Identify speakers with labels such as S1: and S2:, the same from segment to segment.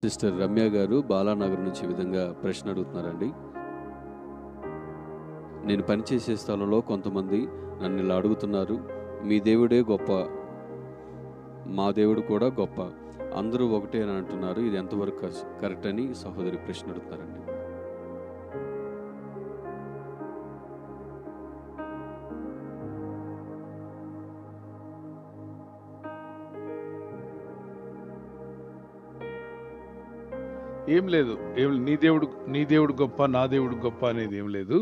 S1: Sister Ramya గారు బాలానగర్ నుంచి ఈ విధంగా ప్రశ్న అడుగుతున్నారండి. నేను పనిచేసే స్థలంలో కొంతమంది నన్ను ఇలా అడుగుతున్నారు, మీ దేవుడే గొప్ప, మా దేవుడు కూడా గొప్ప, అందరూ ఒకటే అని అంటున్నారు, ఇది ఎంతవరకు కరెక్ట్ అని సహోదరి ప్రశ్న అడుగుతున్నారండి.
S2: ఏం లేదు. నీ దేవుడు గొప్ప, నా దేవుడు గొప్ప అనేది ఏం లేదు.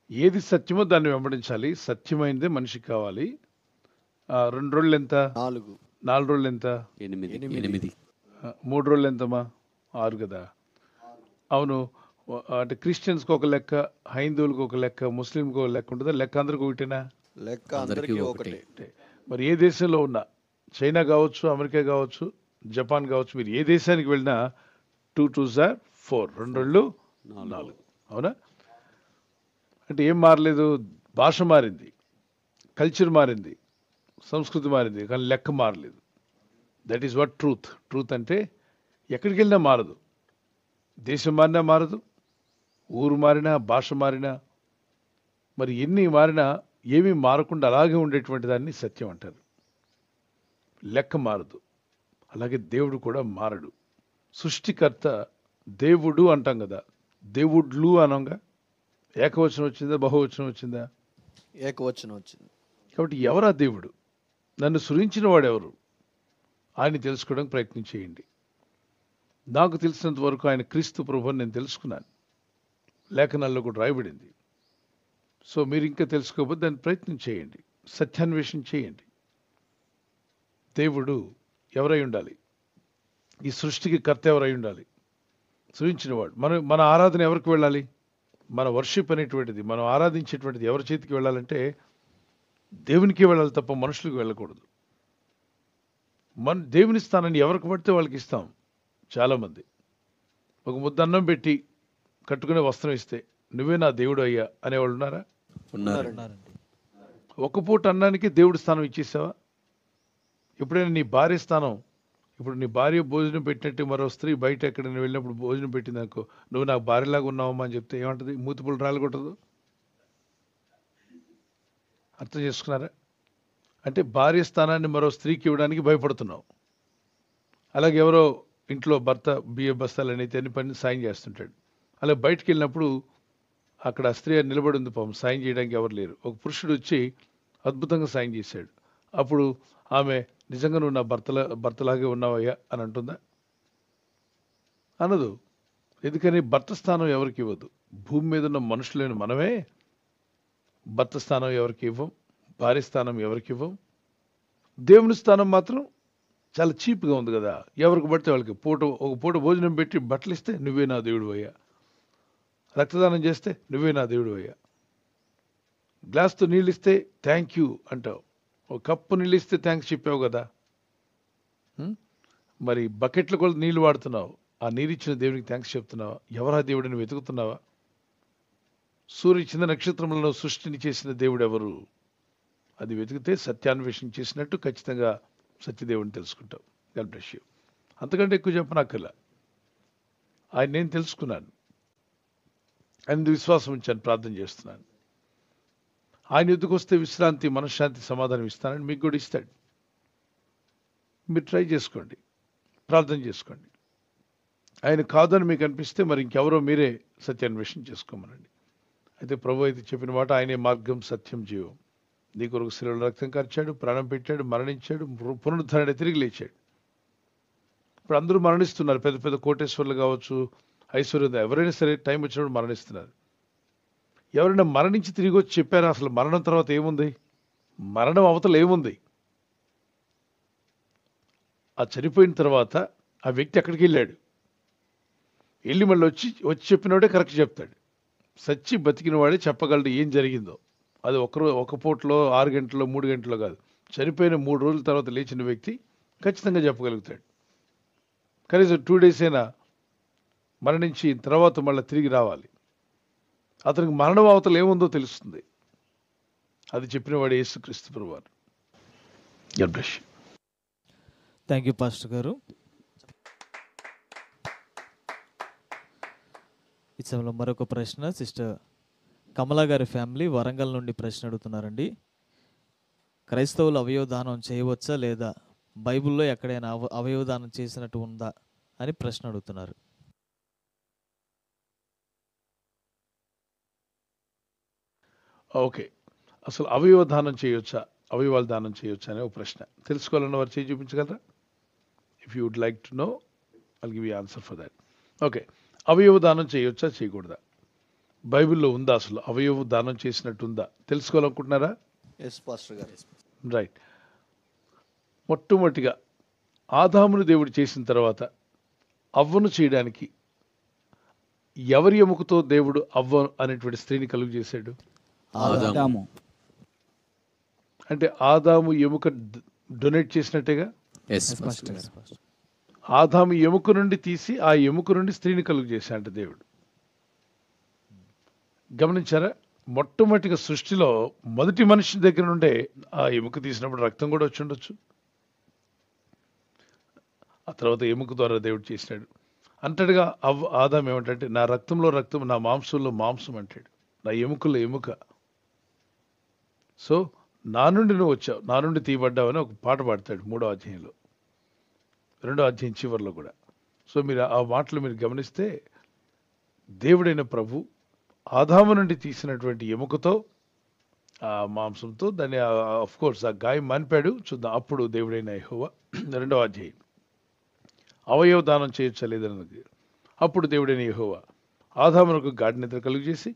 S2: ఏది సత్యమో దాన్ని వెంబడించాలి. సత్యమైనదే మనిషికి కావాలి. 2 రోజులు ఎంత? 4 రోజులు ఎంత?
S1: 8.
S2: 3 రోజులు ఎంతమ్మా? 6 కదా. అవును. అంటే క్రిస్టియన్స్కి ఒక లెక్క, హైందువులకు ఒక లెక్క, ముస్లింకి ఒక లెక్క ఉంటుందా? లెక్క అందరికి ఒకటేనా?
S3: లెక్క అందరికీ ఒకటే.
S2: మరి ఏ దేశంలో ఉన్నా, చైనా కావచ్చు, అమెరికా కావచ్చు, జపాన్ కావచ్చు, మీరు ఏ దేశానికి వెళ్ళినా 2 2s are 4, 2 రోజులు 4. అవునా? అంటే ఏం మారలేదు? భాష మారింది, కల్చర్ మారింది, సంస్కృతి మారింది, కానీ లెక్క మారలేదు. That is what truth. Truth అంటే ఎక్కడికి వెళ్ళినా మారదు. దేశం మారినా మారదు, ఊరు మారినా, భాష మారినా, మరి ఎన్ని మారినా ఏమీ మారకుండా అలాగే ఉండేటువంటి దాన్ని సత్యం అంటారు. లెక్క మారదు. అలాగే దేవుడు కూడా మారడు. సృష్టికర్త దేవుడు అంటాం కదా, దేవుడ్లు అనంగా ఏకవచనం వచ్చిందా, బహువచనం వచ్చిందా?
S3: ఏకవచనం వచ్చింది.
S2: కాబట్టి ఎవరా దేవుడు? నన్ను సృజించిన వాడెవరు? ఆయన తెలుసుకోవడానికి ప్రయత్నం చేయండి. నాకు తెలిసినంత వరకు ఆయన క్రీస్తు ప్రభువుని నేను తెలుసుకున్నాను. లేఖనాల్లో కూడా రాయబడింది. సో మీరు ఇంకా తెలుసుకోకపోతే దాన్ని ప్రయత్నం చేయండి, సత్యాన్వేషణ చేయండి. దేవుడు ఎవరై ఉండాలి? ఈ సృష్టికి కర్త ఎవరై ఉండాలి? సృజించినవాడు. మన ఆరాధన ఎవరికి వెళ్ళాలి? మన వర్షిప్ అనేటువంటిది, మనం ఆరాధించేటువంటిది ఎవరి చేతికి వెళ్ళాలంటే దేవునికి వెళ్ళాలి తప్ప మనుషులకు వెళ్ళకూడదు. మన దేవుని స్థానాన్ని ఎవరికి పడితే వాళ్ళకి ఇస్తాం. చాలామంది ఒక ముద్ద అన్నం పెట్టి కట్టుకునే వస్త్రం ఇస్తే నువ్వే నా దేవుడు అయ్యా అనేవాళ్ళు ఉన్నారా?
S3: ఉన్నారండి.
S2: ఒక పూట అన్నానికి దేవుడి స్థానం ఇచ్చేసావా? ఎప్పుడైనా నీ భార్య స్థానం, ఇప్పుడు నీ భార్య భోజనం పెట్టినట్టు మరో స్త్రీ బయట ఎక్కడైనా వెళ్ళినప్పుడు భోజనం పెట్టిందనుకో, నువ్వు నాకు భార్యలాగా ఉన్నావమ్మా అని చెప్తే ఏమంటది? మూతిపులు రాలగొట్టదు. అర్థం చేసుకున్నారా? అంటే భార్య స్థానాన్ని మరో స్త్రీకి ఇవ్వడానికి భయపడుతున్నావు. అలాగే ఎవరో ఇంట్లో భర్త బియ్య బస్తాలు అనేది అన్ని పని సాయం చేస్తుంటాడు. అలా బయటికి వెళ్ళినప్పుడు అక్కడ స్త్రీ నిలబడి ఉంది, పాపం సాయం చేయడానికి ఎవరు లేరు. ఒక పురుషుడు వచ్చి అద్భుతంగా సాయం చేశాడు. అప్పుడు ఆమె నిజంగా నువ్వు నా భర్తలాగే ఉన్నావయ్యా అని అంటుందా? అనదు. ఎందుకని? భర్త స్థానం ఎవరికి ఇవ్వదు. భూమి మీద ఉన్న మనుషులైన మనమే భర్త స్థానం ఎవరికి ఇవ్వం, భార్య స్థానం ఎవరికి ఇవ్వం. దేవుని స్థానం మాత్రం చాలా చీప్గా ఉంది కదా. ఎవరికి పడితే వాళ్ళకి ఒక పూట భోజనం పెట్టి బట్టలు ఇస్తే నువ్వే నా దేవుడు అయ్యా, రక్తదానం చేస్తే నువ్వే నా దేవుడు అయ్యా, గ్లాస్తో నీళ్ళు ఇస్తే థ్యాంక్ యూ అంటావు, ఒక కప్పు నీళ్ళు ఇస్తే థ్యాంక్స్ చెప్పావు కదా. మరి బకెట్ల కొలు నీళ్లు వాడుతున్నావు, ఆ నీరు ఇచ్చిన దేవునికి థ్యాంక్స్ చెప్తున్నావా? ఎవరా దేవుడిని వెతుకుతున్నావా? సూర్య చిన్న నక్షత్రములను సృష్టిని చేసిన దేవుడు ఎవరు? అది వెతికితే సత్యాన్వేషణ చేసినట్టు ఖచ్చితంగా సత్యదేవుని తెలుసుకుంటావు. God bless you. అంతకంటే ఎక్కువ చెప్పనక్కర్లా. ఆయన నేను తెలుసుకున్నాను, ఆయన విశ్వాసం ఉంచాను, ప్రార్థన చేస్తున్నాను. ఆయన ఎదుకు వస్తే విశ్రాంతి, మనశ్శాంతి, సమాధానం ఇస్తానని మీకు కూడా ఇస్తాడు. మీరు ట్రై చేసుకోండి, ప్రార్థన చేసుకోండి. ఆయన కాదని మీకు అనిపిస్తే మరి ఇంకెవరో మీరే సత్యాన్వేషణ చేసుకోమనండి. అయితే ప్రభు అయితే చెప్పిన మాట, ఆయనే మార్గం, సత్యం, జీవం. నీ కొరకు శిలువలో రక్తం కార్చాడు, ప్రాణం పెట్టాడు, మరణించాడు, పునరుద్ధరణ తిరిగి లేచాడు. ఇప్పుడు అందరూ మరణిస్తున్నారు. పెద్ద పెద్ద కోటేశ్వర్లు కావచ్చు, ఐశ్వర్యం, ఎవరైనా సరే టైం వచ్చినప్పుడు మరణిస్తున్నారు. ఎవరైనా మరణించి తిరిగి వచ్చి చెప్పారా అసలు మరణం తర్వాత ఏముంది? మరణం అవతల ఏముంది? ఆ చనిపోయిన తర్వాత ఆ వ్యక్తి ఎక్కడికి వెళ్ళాడు? వెళ్ళి మళ్ళీ వచ్చి చెప్పినవాడే కరెక్ట్ చెప్తాడు. సచ్చి బతికిన వాడే చెప్పగలడు ఏం జరిగిందో. అది ఒక పూటలో 6 గంటల్లో 3 గంటల్లో కాదు. చనిపోయిన 3 రోజుల తర్వాత లేచిన వ్యక్తి ఖచ్చితంగా చెప్పగలుగుతాడు. కనీసం 2 days అయినా మరణించి తర్వాత మళ్ళీ తిరిగి రావాలి. అతనికి మరణం అవతల ఏముందో తెలుస్తుంది. అది చెప్పినవాడు యేసుక్రీస్తు ప్రభువారు. God bless you.
S4: Thank you pastor గారు. ఈ సమయంలో మరొక ప్రశ్న సిస్టర్ కమలా గారి ఫ్యామిలీ వరంగల్ నుండి ప్రశ్న అడుగుతున్నారండి. క్రైస్తవులు అవయవదానం చేయవచ్చా లేదా, బైబిల్లో ఎక్కడైనా అవయవదానం చేసినట్టు ఉందా అని ప్రశ్న అడుగుతున్నారు.
S2: ఓకే, అసలు అవయవ దానం చేయొచ్చా, అవయవాలు దానం చేయొచ్చా అనే ఒక ప్రశ్న తెలుసుకోవాలన్న వారు చేయి చూపించగలరా? If you would like to know I'll give you answer for that. Okay, అవయవ దానం చేయొచ్చా చేయకూడదా, బైబిల్లో ఉందా, అసలు అవయవ దానం చేసినట్టు ఉందా తెలుసుకోవాలనుకుంటున్నారా?
S3: ఎస్ పాస్టర్ గారు.
S2: రైట్. మొట్టమొదటిగా ఆదామును దేవుడు చేసిన తర్వాత అవ్వను చేయడానికి ఎవరి ఎముకతో దేవుడు అవ్వ అనేటువంటి స్త్రీని కలుగు చేశాడు?
S5: ఆదాము.
S2: అంటే ఆదాము ఎముక డొనేట్ చేసినట్టేగా.
S5: ఎస్ పాస్టర్ గారు.
S2: ఆదాము ఎముక నుండి తీసి ఆ ఎముక నుండి స్త్రీని కలుగు చేశాడు దేవుడు. గమనించారా? మొట్టమొదటిగా సృష్టిలో మొదటి మనిషి దగ్గర నుండే ఆ ఎముక తీసినప్పుడు రక్తం కూడా వచ్చి ఉండొచ్చు. ఆ తర్వాత ఎముక ద్వారా దేవుడు చేసినాడు. అంటాడుగా ఆదాం ఏమంటే, నా రక్తంలో రక్తం, నా మాంసంలో మాంసం అంటాడు, నా ఎముకలో ఎముక. సో నా నుండి నువ్వు వచ్చావు, నా నుండి తీయబడ్డావు అని ఒక పాట పాడతాడు 3వ అధ్యాయంలో, 2వ అధ్యాయం చివరిలో కూడా. సో మీరు ఆ మాటలు మీరు గమనిస్తే దేవుడైన ప్రభు ఆదాము నుండి తీసినటువంటి ఎముకతో ఆ మాంసంతో దాన్ని ఆఫ్ కోర్స్ ఆ గాయం మానిపాడు. చూద్దాం అప్పుడు దేవుడైన యెహోవా 2వ అధ్యాయం అవయవ దానం చేయొచ్చా లేదన్నది. అప్పుడు దేవుడైన యెహోవా ఆదామునకు గాఢ నిద్ర కలుగు చేసి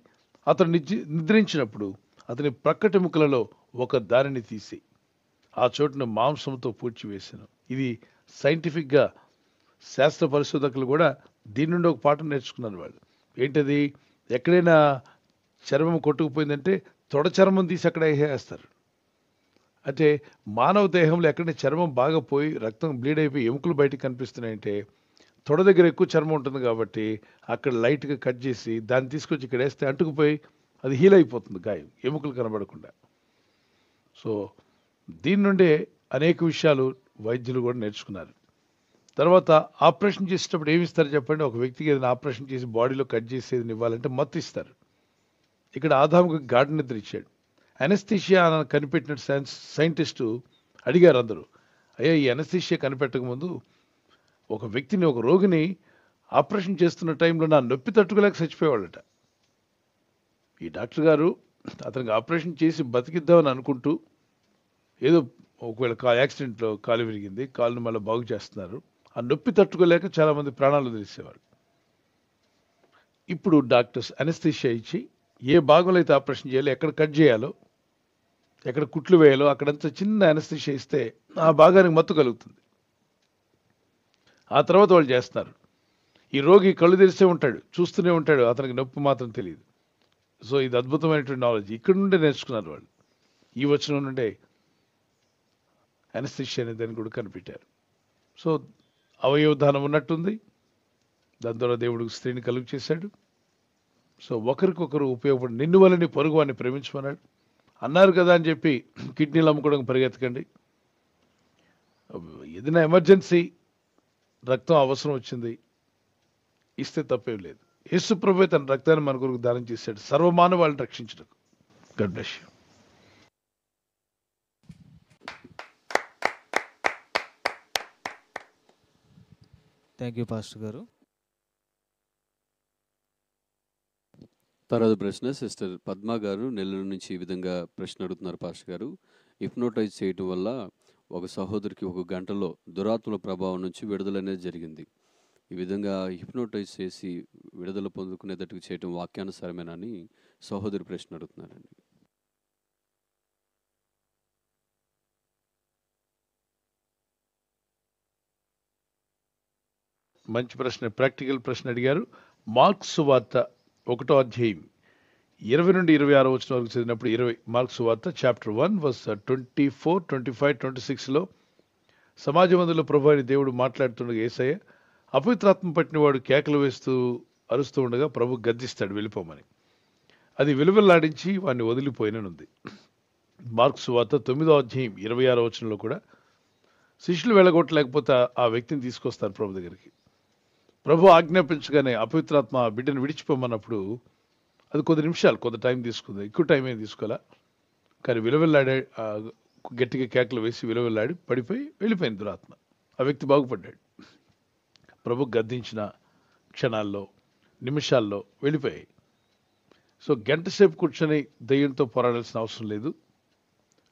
S2: అతను నిద్రించినప్పుడు అతని ప్రక్కటెముకలలో ఒక దానిని తీసి ఆ చోటును మాంసంతో పూడ్చివేశాను. ఇది సైంటిఫిక్గా శాస్త్ర పరిశోధకులు కూడా దీని నుండి ఒక పాఠం నేర్చుకున్నారు వాళ్ళు. ఏంటది? ఎక్కడైనా చర్మం కొట్టుకుపోయిందంటే తొడ చర్మం తీసి అక్కడ వేసేస్తారు. అంటే మానవ దేహంలో ఎక్కడైనా చర్మం బాగా పోయి రక్తం బ్లీడ్ అయిపోయి ఎముకలు బయటకు కనిపిస్తున్నాయంటే తొడ దగ్గర ఎక్కువ చర్మం ఉంటుంది కాబట్టి అక్కడ లైట్గా కట్ చేసి దాన్ని తీసుకొచ్చి ఇక్కడ వేస్తే అంటుకుపోయి అది హీల్ అయిపోతుంది గాయం, ఎముకలు కనబడకుండా. సో దీని నుండే అనేక విషయాలు వైద్యులు కూడా నేర్చుకున్నారు. తర్వాత ఆపరేషన్ చేసేటప్పుడు ఏమి ఇస్తారు చెప్పండి? ఒక వ్యక్తికి ఏదైనా ఆపరేషన్ చేసి బాడీలో కట్ చేసేది ఇవ్వాలంటే మత్తు ఇస్తారు. ఇక్కడ ఆదాముకు గాఢ నిద్ర ఇచ్చాడు. అనస్థీషియా అని కనిపెట్టిన సైంటిస్టు అడిగారు అందరూ, అయ్యా ఈ అనస్థీషియా కనిపెట్టక ముందు ఒక వ్యక్తిని, ఒక రోగిని ఆపరేషన్ చేస్తున్న టైంలో నా నొప్పి తట్టుకోలేక చచ్చిపోయేవాళ్ళట. ఈ డాక్టర్ గారు అతనికి ఆపరేషన్ చేసి బతికిద్దామని అనుకుంటూ ఏదో ఒకవేళ యాక్సిడెంట్లో కాలు విరిగింది, కాలును మళ్ళీ బాగు చేస్తున్నారు, ఆ నొప్పి తట్టుకోలేక చాలామంది ప్రాణాలు తెలిసేవాళ్ళు. ఇప్పుడు డాక్టర్స్ అనస్థీషియా ఇచ్చి ఏ భాగంలో అయితే ఆపరేషన్ చేయాలో, ఎక్కడ కట్ చేయాలో, ఎక్కడ కుట్లు వేయాలో అక్కడంతా చిన్న అనస్థీషియా ఇస్తే ఆ భాగానికి మత్తు కలుగుతుంది. ఆ తర్వాత వాళ్ళు చేస్తారు. ఈ రోగి కళ్ళు తెరిస్తే ఉంటాడు, చూస్తూనే ఉంటాడు, అతనికి నొప్పి మాత్రం తెలియదు. సో ఇది అద్భుతమైనటువంటి నాలెడ్జ్ ఇక్కడ నుండే నేర్చుకున్నారు వాళ్ళు. ఈ వచనం నుండే అనస్థీషియా అనే దాన్ని కూడా కనిపెట్టారు. సో అవయవ దానం ఉన్నట్టుంది. దాని ద్వారా దేవుడు స్త్రీని కలుగు చేశాడు. సో ఒకరికొకరు ఉపయోగపడి నిన్ను వలని పొరుగు వాడిని ప్రేమించమన్నాడు. అన్నారు కదా అని చెప్పి కిడ్నీలు అమ్ముకోవడం పరిగెత్తకండి. ఏదైనా ఎమర్జెన్సీ రక్తం అవసరం వచ్చింది, ఇస్తే తప్పేం లేదు. యేసు ప్రభువే తన రక్తాన్ని మన కొరకు దానం చేశాడు సర్వమానవాళ్ళని రక్షించడానికి. God bless you.
S4: Thank you pastor గారు.
S1: తర్వాత ప్రశ్న సిస్టర్ పద్మ గారు నెల్లూరు నుంచి ఈ విధంగా ప్రశ్న అడుగుతున్నారు పాస్టర్ గారు. హిప్నోటైజ్ చేయటం వల్ల ఒక సహోదరికి 1 గంటలో దురాత్మల ప్రభావం నుంచి విడుదల అనేది జరిగింది. ఈ విధంగా హిప్నోటైజ్ చేసి విడుదల పొందుకునేటట్టుగా చేయటం వాక్యానుసారమేనా అని సహోదరి ప్రశ్న అడుగుతున్నారండి.
S2: మంచి ప్రశ్న, ప్రాక్టికల్ ప్రశ్న అడిగారు. మార్క్స్ సువార్త 1వ అధ్యాయం 20 నుండి 26 వచనం వరకు చదివినప్పుడు 20 మార్క్స్ సువార్త చాప్టర్ 1 వర్స్ 24, 25, 26లో సమాజ మందిలో ప్రభు అని దేవుడు మాట్లాడుతుండగా యేసయ్య అపవిత్రాత్మ పట్టినవాడు కేకలు వేస్తూ అరుస్తూ ఉండగా ప్రభు గద్దిస్తాడు వెళ్ళిపోమని. అది విలువలాడించి వాడిని వదిలిపోయిననుంది. మార్క్స్ సువార్త 9వ అధ్యాయం 26 వచనంలో కూడా శిష్యులు వెళ్ళగొట్టలేకపోతే ఆ వ్యక్తిని తీసుకొస్తారు ప్రభు దగ్గరికి. ప్రభు ఆజ్ఞాపించగానే అపవిత్రాత్మ ఆ బిడ్డను విడిచిపోమన్నప్పుడు అది కొద్ది నిమిషాలు, కొంత టైం తీసుకుంది, ఎక్కువ టైం ఏం తీసుకోవాలా. కానీ విలువెల్లాడే గట్టిగా కేకలు వేసి విలువెల్లాడి పడిపోయి వెళ్ళిపోయింది దురాత్మ. ఆ వ్యక్తి బాగుపడ్డాడు. ప్రభు గద్దించిన క్షణాల్లో, నిమిషాల్లో వెళ్ళిపోయాయి. సో గంట సేపు కూర్చొని దెయ్యంతో పోరాడాల్సిన అవసరం లేదు.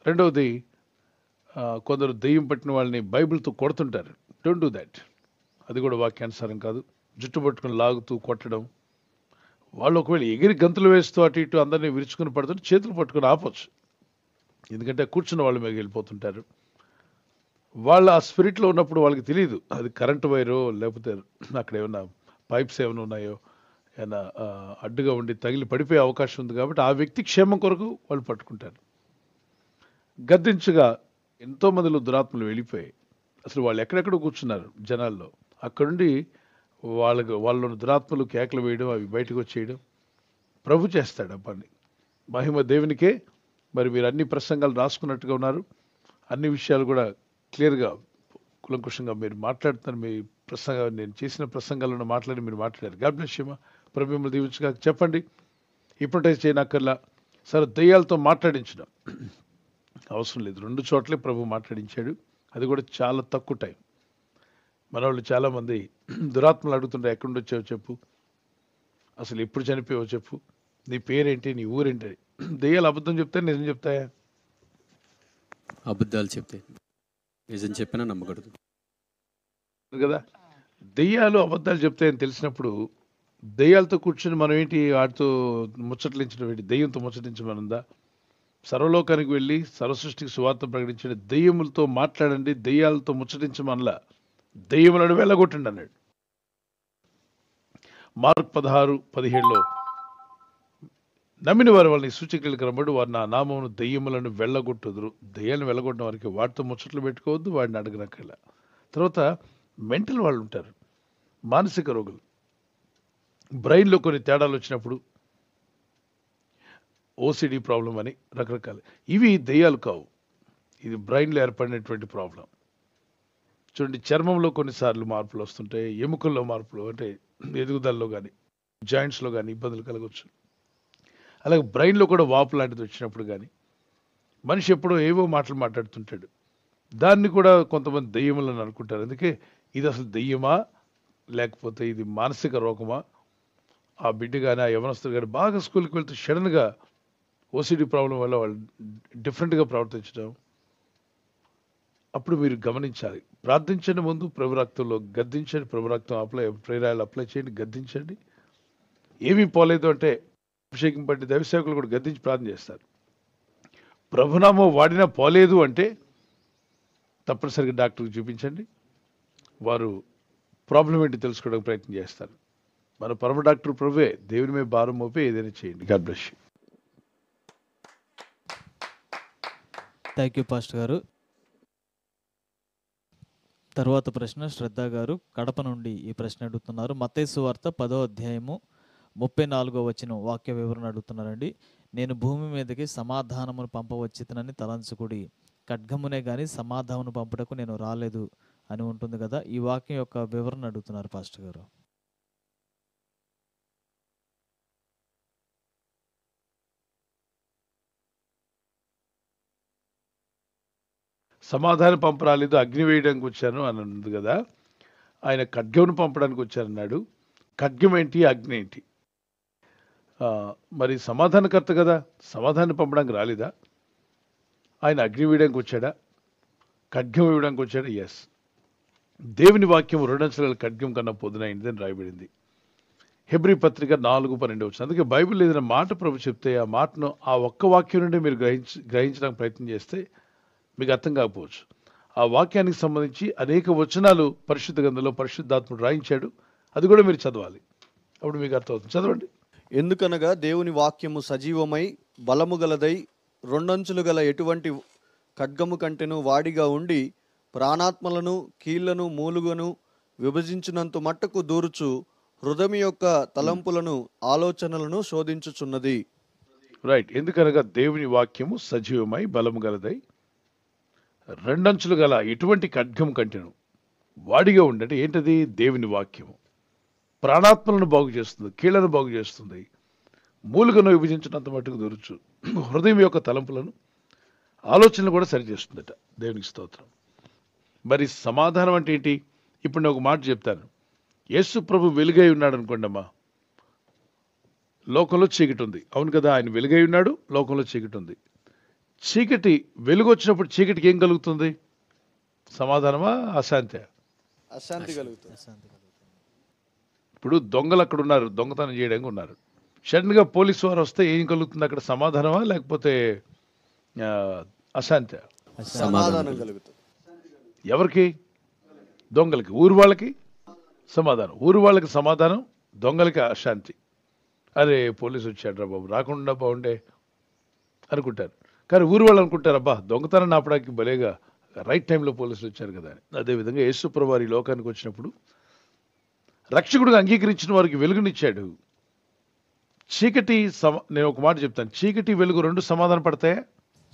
S2: రెండవది, కొందరు దెయ్యం పట్టిన వాళ్ళని బైబిల్తో కొడుతుంటారు. Don't do that. అది కూడా వాక్యానుసారం కాదు. జుట్టు పట్టుకుని లాగుతూ కొట్టడం, వాళ్ళు ఒకవేళ ఎగిరి గంతులు వేస్తూ అటు ఇటు అందరినీ విరుచుకుని పడుతుంటే చేతులు పట్టుకుని ఆపొచ్చు. ఎందుకంటే కూర్చున్న వాళ్ళ మీద వెళ్ళిపోతుంటారు. వాళ్ళు ఆ స్పిరిట్లో ఉన్నప్పుడు వాళ్ళకి తెలియదు అది కరెంటు వైరో లేకపోతే అక్కడ ఏమైనా పైప్స్ ఏమైనా ఉన్నాయో, ఏమైనా అడ్డుగా ఉండి తగిలి పడిపోయే అవకాశం ఉంది. కాబట్టి ఆ వ్యక్తి క్షేమం కొరకు వాళ్ళు పట్టుకుంటారు. గద్దించగా ఎంతో మందిలో దురాత్మలు వెళ్ళిపోయాయి. అసలు వాళ్ళు ఎక్కడెక్కడ కూర్చున్నారు జనాల్లో, అక్కడుండి వాళ్ళ దురాత్మలు కేకలు వేయడం, అవి బయటకు వచ్చేయడం ప్రభు చేస్తాడు ఆ పని. మహిమ దేవునికే. మరి మీరు అన్ని ప్రసంగాలు రాసుకున్నట్టుగా ఉన్నారు. అన్ని విషయాలు కూడా క్లియర్గా కులంకుషంగా మీరు మాట్లాడుతున్నారు. మీ ప్రసంగం, నేను చేసిన ప్రసంగాలను మాట్లాడి మీరు మాట్లాడారు. God bless you. ప్రభు మిమ్మల్ని దీవించగా. చెప్పండి, హిప్నటైజ్ చేయనక్కర్లా. సరే, దెయ్యాలతో మాట్లాడించడం అవసరం లేదు. 2 చోట్లే ప్రభు మాట్లాడించాడు. అది కూడా చాలా తక్కువ టైం. మన వాళ్ళు చాలామంది దురాత్మలు అడుగుతుంటే ఎక్కడి వచ్చావో చెప్పు, అసలు ఎప్పుడు చనిపోయావో చెప్పు, నీ పేరేంటి, నీ ఊరేంటి. దెయ్యాలు అబద్ధం చెప్తాయి, నిజం చెప్తాయా?
S1: అబద్ధాలు చెప్తే నిజం చెప్పినా నమ్మకూడదు
S2: కదా. దెయ్యాలు అబద్ధాలు చెప్తాయని తెలిసినప్పుడు దెయ్యాలతో కూర్చొని మనం ఏంటి వాటితో ముచ్చట్లించడం ఏంటి? దెయ్యంతో ముచ్చటించమనుందా? సర్వలోకానికి వెళ్ళి సర్వసృష్టికి సువార్త ప్రకటించండి, దెయ్యములతో మాట్లాడండి, దెయ్యాలతో ముచ్చటించమనలా, దెయ్యములను వెళ్ళగొట్టండి అన్నాడు. మార్క్ 16:17లో నమ్మిన వారు వాళ్ళని సూచక్రియలకు రమ్మడు, వారు నా నామమును దెయ్యములను వెళ్ళగొట్టుదురు. దెయ్యాలను వెళ్ళగొట్టిన వారికి వాటితో ముచ్చట్లు పెట్టుకోవద్దు, వాడిని అడగనక్కర్లా. తర్వాత మెంటల్ వాళ్ళు ఉంటారు, మానసిక రోగులు. బ్రెయిన్లో కొన్ని తేడాలు వచ్చినప్పుడు ఓసిడి ప్రాబ్లం అని రకరకాలు, ఇవి దెయ్యాలు కావు, ఇది బ్రెయిన్లో ఏర్పడినటువంటి ప్రాబ్లం. చూడండి, చర్మంలో కొన్నిసార్లు మార్పులు వస్తుంటాయి, ఎముకల్లో మార్పులు, అంటే ఎదుగుదలలో కానీ జాయింట్స్లో కానీ ఇబ్బందులు కలగవచ్చు. అలాగే బ్రెయిన్లో కూడా వాపు లాంటిది వచ్చినప్పుడు కానీ, మనిషి ఎప్పుడో ఏవో మాటలు మాట్లాడుతుంటాడు, దాన్ని కూడా కొంతమంది దెయ్యములని అనుకుంటారు. అందుకే ఇది అసలు దెయ్యమా లేకపోతే ఇది మానసిక రోగమా? ఆ బిడ్డ కానీ ఆ యవనస్తులు కానీ బాగా స్కూల్కి వెళ్తూ సడన్గా ఓసిడి ప్రాబ్లం వల్ల వాళ్ళు డిఫరెంట్గా ప్రవర్తించడం, అప్పుడు మీరు గమనించాలి. ప్రార్థించండి, ముందు ప్రభు రక్తంలో గద్దించండి, ప్రభు రక్తం ప్రేరాలు అప్లై చేయండి, గద్దించండి. ఏమీ పోలేదు అంటే అభిషేకం పట్టి దైవసేవకులు కూడా గద్దించి ప్రార్థన చేస్తారు. ప్రభునామం వాడినా పోలేదు అంటే తప్పనిసరిగా డాక్టర్కి చూపించండి, వారు ప్రాబ్లం ఏంటి తెలుసుకోవడానికి ప్రయత్నం చేస్తారు. మన పరమ డాక్టర్ ప్రభువే. దేవుని మీద భారం మోపే ఏదైనా చేయండి. God bless you.
S4: Thank you pastor గారు. తర్వాత ప్రశ్న శ్రద్ధ గారు కడప నుండి ఈ ప్రశ్న అడుగుతున్నారు. మత్తయి సువార్త 10వ అధ్యాయము 34వ వచనం వాక్య వివరణ అడుగుతున్నారండి. నేను భూమి మీదకి సమాధానమును పంపవచ్చితనని తలంచుకుడి, ఖడ్గమునే గాని సమాధానమును పంపుటకు నేను రాలేదు అని ఉంటుంది కదా. ఈ వాక్యం యొక్క వివరణ అడుగుతున్నారు పాస్టర్ గారు.
S2: సమాధానం పంపరాలేదు, అగ్ని వేయడానికి వచ్చాను అని ఉంది కదా. ఆయన ఖడ్గమును పంపడానికి వచ్చారన్నాడు. ఖడ్గం ఏంటి, అగ్ని ఏంటి? మరి సమాధానకర్త కదా, సమాధానం పంపడానికి రాలేదా? ఆయన అగ్ని వేయడానికి వచ్చాడా, ఖడ్గం వేయడానికి వచ్చాడా? ఎస్. దేవుని వాక్యం 2 అంచెల ఖడ్గం కన్నా పొదునైందని రాయబడింది. హెబ్రీ పత్రిక 4:12 వచ్చింది. అందుకే బైబిల్ ఏదైనా మాట ప్రభు చెప్తే ఆ మాటను ఆ ఒక్క వాక్యం నుండి మీరు గ్రహించడానికి ప్రయత్నం చేస్తే మీకు అర్థం కాకపోవచ్చు. ఆ వాక్యానికి సంబంధించి అనేక వచనాలు పరిశుద్ధ గ్రంథంలో పరిశుద్ధాత్ముడు రాయించాడు. అది కూడా మీరు చదవాలి, అప్పుడు మీకు అర్థమవుతుంది. చదవండి.
S3: ఎందుకనగా దేవుని వాక్యము సజీవమై బలము గలదై 2 అంచులు గల ఎటువంటి ఖడ్గము కంటెను వాడిగా ఉండి ప్రాణాత్మలను కీళ్లను మూలుగను విభజించినంత మట్టుకు దూరుచు హృదయం యొక్క తలంపులను ఆలోచనలను శోధించుచున్నది.
S2: రైట్. ఎందుకనగా దేవుని వాక్యము సజీవమై బలము గలదై 2 అంచులు గల ఎటువంటి ఖడ్గం కంటెను వాడిగా ఉండంటే ఏంటది? దేవుని వాక్యము. ప్రాణాత్మలను బాగు చేస్తుంది, కీళ్లను బాగు చేస్తుంది, మూలుగను విభజించినంత మట్టుకు దొరచు, హృదయం యొక్క తలంపులను ఆలోచనలు కూడా సరిచేస్తుందట. దేవునికి స్తోత్రం. మరి సమాధానం అంటే ఏంటి? ఇప్పుడు నేను ఒక మాట చెప్తాను. యేసు ప్రభు వెలుగై ఉన్నాడు అనుకోండి అమ్మా, లోకంలో చీకటి ఉంది. అవును కదా, ఆయన వెలుగై ఉన్నాడు, లోకంలో చీకటి ఉంది. చీకటి వెలుగు వచ్చినప్పుడు చీకటికి ఏం కలుగుతుంది? సమాధానమా, అశాంతి?
S3: అశాంతి కలుగుతుంది.
S2: ఇప్పుడు దొంగలు అక్కడ ఉన్నారు, దొంగతనం చేయడానికి ఉన్నారు. సడన్గా పోలీసు వారు వస్తే ఏం కలుగుతుంది అక్కడ? సమాధానమా లేకపోతే అశాంతి?
S3: సమాధానం కలుగుతుంది.
S2: ఎవరికి? దొంగలకి. ఊరు వాళ్ళకి సమాధానం. ఊరు వాళ్ళకి సమాధానం, దొంగలకి అశాంతి. అరే పోలీసు వచ్చాడు రా బాబు, రాకుండా బాగుండే అనుకుంటారు. కానీ ఊరు వాళ్ళు అనుకుంటారు, అబ్బా దొంగతనం ఆపడానికి భలేగా రైట్ టైంలో పోలీసులు వచ్చారు కదా అని. అదేవిధంగా యేసుప్రభు వారి లోకానికి వచ్చినప్పుడు రక్షకుడిగా అంగీకరించిన వారికి వెలుగునిచ్చాడు. చీకటి నేను ఒక మాట చెప్తాను, చీకటి వెలుగు రెండు సమాధాన పడతాయా?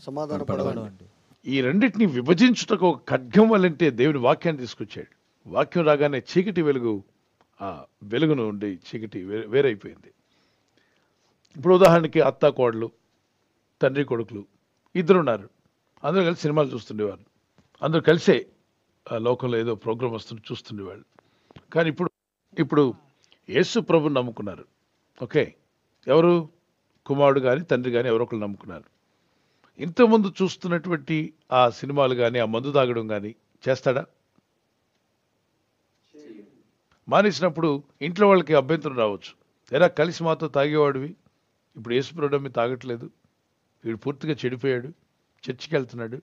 S3: సమాధాన పడవండి.
S2: ఈ రెండింటిని విభజించుటకు ఒక ఖడ్గం వల్లంటే దేవుని వాక్యాన్ని తీసుకొచ్చాడు. వాక్యం రాగానే చీకటి వెలుగు ఆ వెలుగును ఉండి చీకటి వేరైపోయింది. ఇప్పుడు ఉదాహరణకి అత్త కోడలు, తండ్రి కొడుకులు ఇద్దరు ఉన్నారు. అందరూ కలిసి సినిమాలు చూస్తుండేవారు. అందరూ కలిసే ఆ లోకంలో ఏదో ప్రోగ్రాం వస్తుంటే చూస్తుండేవాళ్ళు. కానీ ఇప్పుడు యేసు ప్రభుని నమ్ముకున్నారు. ఓకే, ఎవరు? కుమారుడు కానీ తండ్రి కానీ ఎవరో ఒకరు నమ్ముకున్నారు. ఇంతకుముందు చూస్తున్నటువంటి ఆ సినిమాలు కానీ ఆ మందు తాగడం కానీ చేస్తాడా? మానేసినప్పుడు ఇంట్లో వాళ్ళకి అభ్యంతరం రావచ్చు. ఎరా కలిసి మాతో తాగేవాడివి, ఇప్పుడు యేసుప్రభు మీద తాగట్లేదు, వీడు పూర్తిగా చెడిపోయాడు, చర్చికి వెళ్తున్నాడు.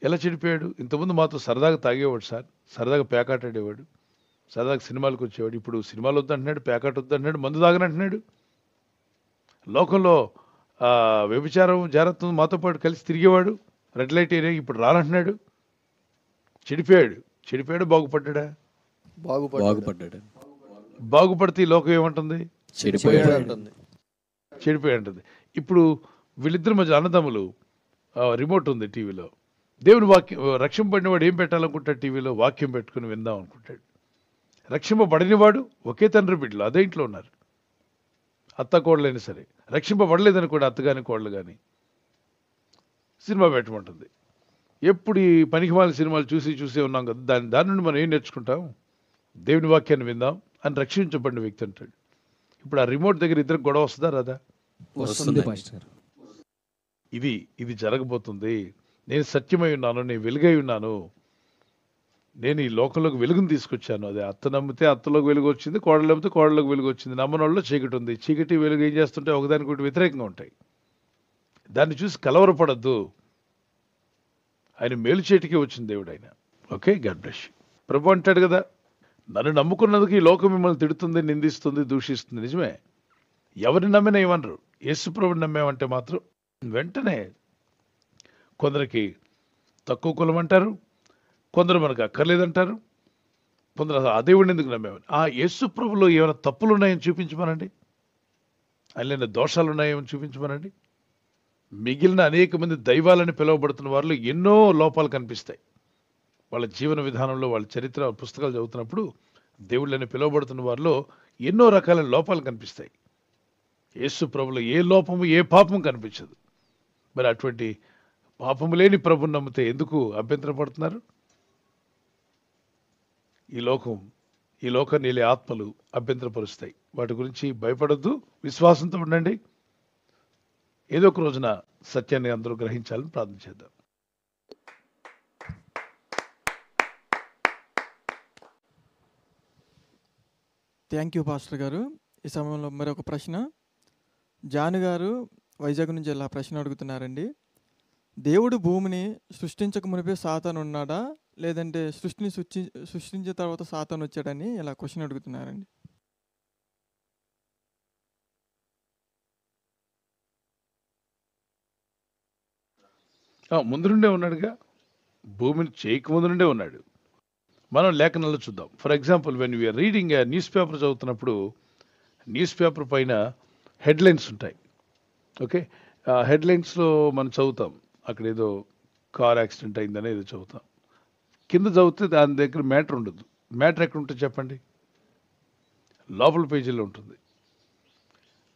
S2: ఎలా చెడిపోయాడు? ఇంతకుముందు మాతో సరదాగా తాగేవాడు సార్, సరదాగా పేకాటాడేవాడు, సరదాగా సినిమాలకు వచ్చేవాడు. ఇప్పుడు సినిమాలు వద్దంటున్నాడు, పేకాట వద్దంటున్నాడు, మందు తాగనంటున్నాడు. లోకంలో వ్యభిచారం జాగ్రత్త మాతో పాటు కలిసి తిరిగేవాడు, రెడ్ లైట్ ఏరియా, ఇప్పుడు రానంటున్నాడు. చెడిపోయాడు బాగుపడ్డా?
S1: బాగుపడ్డాడు.
S2: బాగుపడితే ఈ లోకం ఏమంటుంది?
S1: చెడిపోయాడు
S2: అంటుంది. ఇప్పుడు వీళ్ళిద్దరి మధ్య అన్నదమ్ములు, రిమోట్ ఉంది టీవీలో, దేవుని వాక్యం, రక్షింపబడినవాడు ఏం పెట్టాలనుకుంటాడు? టీవీలో వాక్యం పెట్టుకుని విందాం అనుకుంటాడు. రక్షింపబడినవాడు ఒకే తండ్రి బిడ్డలు అదే ఇంట్లో ఉన్నారు, అత్త కోడలైనా సరే. రక్షింపబడలేదని కూడా అత్త కానీ కోడలు కానీ సినిమా పెట్టమంటుంది. ఎప్పుడు ఈ పనికిమాలిన సినిమాలు చూసి ఉన్నాం కదా, దాని నుండి మనం ఏం నేర్చుకుంటాం? దేవుని వాక్యాన్ని విందాం అని రక్షించబడిన వ్యక్తి అంటాడు. ఇప్పుడు ఆ రిమోట్ దగ్గర ఇద్దరికి గొడవ వస్తుందా రాదా?
S5: వస్తుంది పాస్టర్.
S2: ఇది జరగబోతుంది. నేను సత్యమై ఉన్నాను, నేను వెలుగై ఉన్నాను, నేను ఈ లోకంలోకి వెలుగును తీసుకొచ్చాను. అదే అత్త నమ్మితే అత్తలోకి వెలుగు వచ్చింది, కోడలు నమ్మితే కోడలోకి వెలుగు వచ్చింది. నమ్మనోళ్ళలో చీకటి ఉంది. చీకటి వెలుగు ఏం చేస్తుంటే ఒకదానికొకటి వ్యతిరేకంగా ఉంటాయి. దాన్ని చూసి కలవరపడద్దు. ఆయన మేలు చేటికే వచ్చింది దేవుడు ఆయన. Okay, God bless you. ప్రభు అంటాడు కదా, నన్ను నమ్ముకున్నందుకు ఈ లోకం మిమ్మల్ని తిడుతుంది, నిందిస్తుంది, దూషిస్తుంది. నిజమే, ఎవరిని నమ్మినా ఏమనరు. యేసు ప్రభుని నమ్మామంటే మాత్రం వెంటనే కొందరికి తక్కువ కులం అంటారు, కొందరు మనకు అక్కర్లేదంటారు, కొందరు ఆ దేవుడిని ఎందుకు నమ్మేమని. ఆ యేసు ప్రభులో ఏమైనా తప్పులు ఉన్నాయని చూపించమనండి, ఆయన దోషాలు ఉన్నాయేమని చూపించమనండి. మిగిలిన అనేక మంది దైవాలని పిలువబడుతున్న వారిలో ఎన్నో లోపాలు కనిపిస్తాయి. వాళ్ళ జీవన విధానంలో, వాళ్ళ చరిత్ర పుస్తకాలు చదువుతున్నప్పుడు దేవుళ్ళని పిలువబడుతున్న వారిలో ఎన్నో రకాల లోపాలు కనిపిస్తాయి. యేసు ప్రభులో ఏ లోపము, ఏ పాపము కనిపించదు. మరి అటువంటి పాపము లేని ప్రభుని నమ్మితే ఎందుకు అభ్యంతరం పడుతున్నారు? ఈ లోకాన్ని వెళ్ళే ఆత్మలు అభ్యంతరపరుస్తాయి. వాటి గురించి భయపడద్దు, విశ్వాసంతో ఉండండి. ఏదో ఒక రోజున సత్యాన్ని అందరూ గ్రహించాలని ప్రార్థన చేద్దాం.
S6: థ్యాంక్ యూ పాస్టర్ గారు. ఈ సమయంలో మరొక ప్రశ్న. జాను గారు వైజాగ్ నుంచి ఇలా ప్రశ్న అడుగుతున్నారండి. దేవుడు భూమిని సృష్టించక మునిపే సాతాను ఉన్నాడా, లేదంటే సృష్టించిన తర్వాత సాతాను వచ్చాడని ఇలా క్వశ్చన్ అడుగుతున్నారండి.
S2: ముందు నుండే ఉన్నాడుగా, భూమిని చేయక ముందు నుండే ఉన్నాడు. మనం లేఖనాల్లో చూద్దాం. For example, when we're reading newspaper చదువుతున్నప్పుడు న్యూస్ పేపర్ పైన హెడ్లైన్స్ ఉంటాయి. ఓకే, ఆ హెడ్లైన్స్లో మనం చదువుతాం, అక్కడ ఏదో కార్ యాక్సిడెంట్ అయిందని ఏదో చదువుతాం. కింద చదివితే దాని దగ్గర మ్యాటర్ ఉండదు. మ్యాటర్ ఎక్కడ ఉంటుంది చెప్పండి? లోపల పేజీలో ఉంటుంది.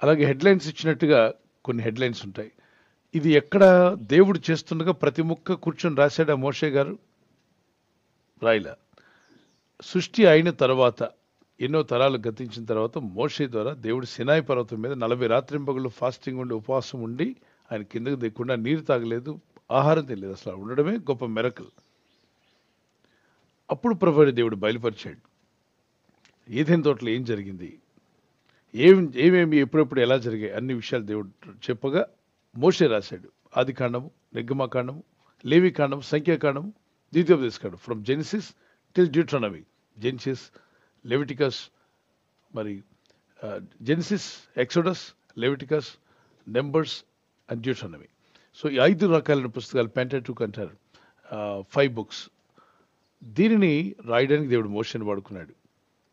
S2: అలాగే హెడ్లైన్స్ ఇచ్చినట్టుగా కొన్ని హెడ్లైన్స్ ఉంటాయి. ఇది ఎక్కడ దేవుడు చేస్తుండగా ప్రతి ముక్క కూర్చొని రాశాడు ఆ మోషే గారు? రాయిలా. సృష్టి అయిన తర్వాత ఎన్నో తరాలు గతించిన తర్వాత మోషే ద్వారా దేవుడు సినాయి పర్వతం మీద 40 రాత్రింపగళ్ళు ఫాస్టింగ్ ఉండి ఉపవాసం ఉండి ఆయన కిందకు దిగకుండా నీరు తాగలేదు, ఆహారం తినలేదు. అసలు ఉండడమే గొప్ప మెరకల్. అప్పుడు ప్రభువైన దేవుడు బయలుపరిచాడు ఏదైనా తోటలో ఏం జరిగింది, ఏమేమి ఎప్పుడెప్పుడు ఎలా జరిగాయి అన్ని విషయాలు దేవుడు చెప్పగా మోషే రాశాడు. ఆది కాండము, నిర్గమకాండము, లేవి కాండము, సంఖ్యాకాండము, ద్వితీయోపదేశకాండం, from Genesis till Deuteronomy. Genesis, Leviticus, మరి Genesis, Exodus, Leviticus, Numbers and Deuteronomy. So ఈ 5 రకాలైన పుస్తకాలు పెంటెట్యూక్ అంటారు, 5 books. దీనిని రాయడానికి దేవుడు మోషేని వాడుకున్నాడు.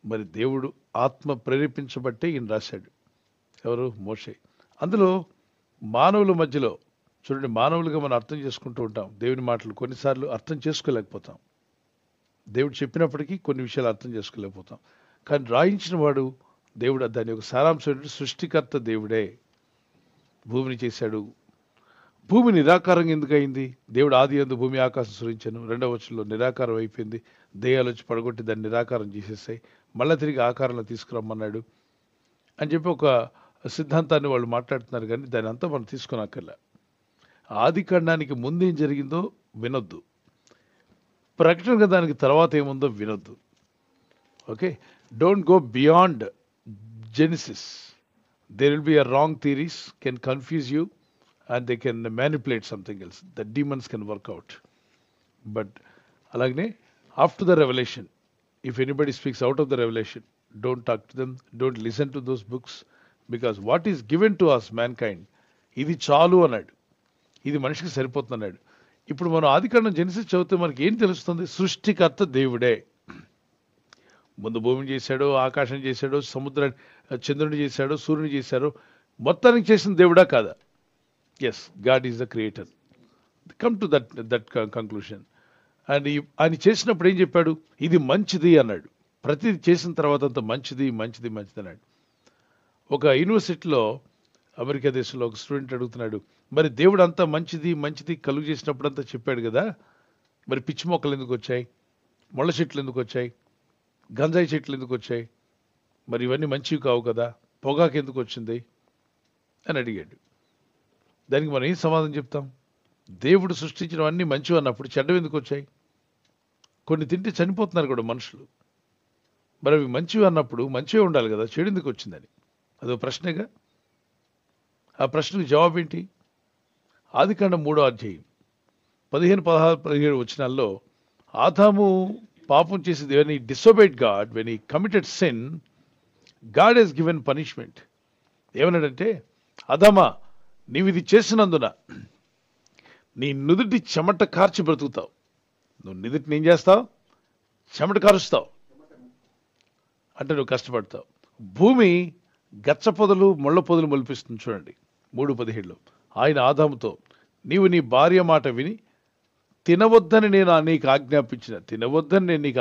S2: మరి దేవుడు ఆత్మ ప్రేరేపించబట్టే ఈయన రాశాడు. ఎవరు? మోషే. అందులో మానవుల మధ్యలో చూడండి, మానవులుగా మనం అర్థం చేసుకుంటూ ఉంటాం దేవుని మాటలు, కొన్నిసార్లు అర్థం చేసుకోలేకపోతాం. దేవుడు చెప్పినప్పటికీ కొన్ని విషయాలు అర్థం చేసుకోలేకపోతాం. కానీ రాయించిన వాడు దేవుడు. దాని యొక్క సారాంశం ఏంటంటే సృష్టికర్త దేవుడే భూమిని చేశాడు. భూమి నిరాకారం ఎందుకు అయింది? దేవుడు ఆది యందు భూమి ఆకాశం సృజించాను. 2వ వచనంలో నిరాకారం అయిపోయింది. దెయ్యాలు వచ్చి పడగొట్టి దాన్ని నిరాకారం చేసేసాయి. మళ్ళీ తిరిగి ఆకారంలో తీసుకురమ్మన్నాడు అని చెప్పి ఒక సిద్ధాంతాన్ని వాళ్ళు మాట్లాడుతున్నారు. కానీ దాని అంతా మనం తీసుకున్నాకల్లా ఆది ఖండానికి ముందు ఏం జరిగిందో వినొద్దు, ప్రకటన గ్రంథానికి తర్వాత ఏముందో వినొద్దు. Okay, don't go beyond Genesis. There will be a wrong theories can confuse you and they can manipulate something else. The demons can work out. But alagne after the revelation, if anybody speaks out of the revelation, don't talk to them, don't listen to those books, because what is given to us mankind, ఇది చాలు అన్నాడు, ఇది మనిషికి సరిపోతుంది అన్నాడు. ఇప్పుడు మనం ఆదికాండం genesis చదివితే మనకి ఏం తెలుస్తుంది? సృష్టికర్త దేవుడే. ముందు భూమిని చేశాడు, ఆకాశం చేశాడు, సముద్రాన్ని, చంద్రుని చేశాడు, సూర్యుని చేశాడు. మొత్తానికి చేసిన దేవుడా కాదా? Yes, God is the creator. Come to that conclusion. And ఆయన చేసినప్పుడు ఏం చెప్పాడు? ఇది మంచిది అన్నాడు. ప్రతిది చేసిన తర్వాత అంత మంచిది మంచిది మంచిది అన్నాడు. ఒక యూనివర్సిటీలో అమెరికా దేశంలో ఒక స్టూడెంట్ అడుగుతున్నాడు, మరి దేవుడు అంతా మంచిది మంచిది కలుగు చేసినప్పుడు అంతా చెప్పాడు కదా, మరి పిచ్చి మొక్కలు ఎందుకు వచ్చాయి, ముళ్ళ చెట్లు ఎందుకు వచ్చాయి, గంజాయి చెట్లు ఎందుకు వచ్చాయి, మరి ఇవన్నీ మంచివి కావు కదా, పొగాకు ఎందుకు వచ్చింది అని అడిగాడు. దానికి మనం ఏం సమాధానం చెప్తాం? దేవుడు సృష్టించినవన్నీ మంచివి అన్నప్పుడు చెడ్డవి ఎందుకు వచ్చాయి? కొన్ని తింటే చనిపోతున్నారు కూడా మనుషులు. మరి అవి మంచివి అన్నప్పుడు మంచివే ఉండాలి కదా, చెడు ఎందుకు వచ్చిందని అదో ప్రశ్నగా. ఆ ప్రశ్నకు జవాబు ఏంటి? ఆదికాండం 3వ అధ్యాయం 15, 16, 17 వచనాల్లో ఆదాము పాపం చేసి when he disobeyed God, when he committed sin, God has given punishment. ఏమన్నాడంటే, ఆదామా నీవు ఇది చేసినందున నీ నుదుటి చెమట కార్చి బ్రతుకుతావు. నువ్వు నుదుటిని ఏం చేస్తావు? చెమట కారుస్తావు. అంటే నువ్వు కష్టపడతావు. భూమి గచ్చ పొదలు ముళ్ళ పొదలు మొలిపిస్తుంది. చూడండి 3:17లో ఆయన ఆదాముతో, నీవు నీ భార్య మాట విని తినవద్దని నేను నీకు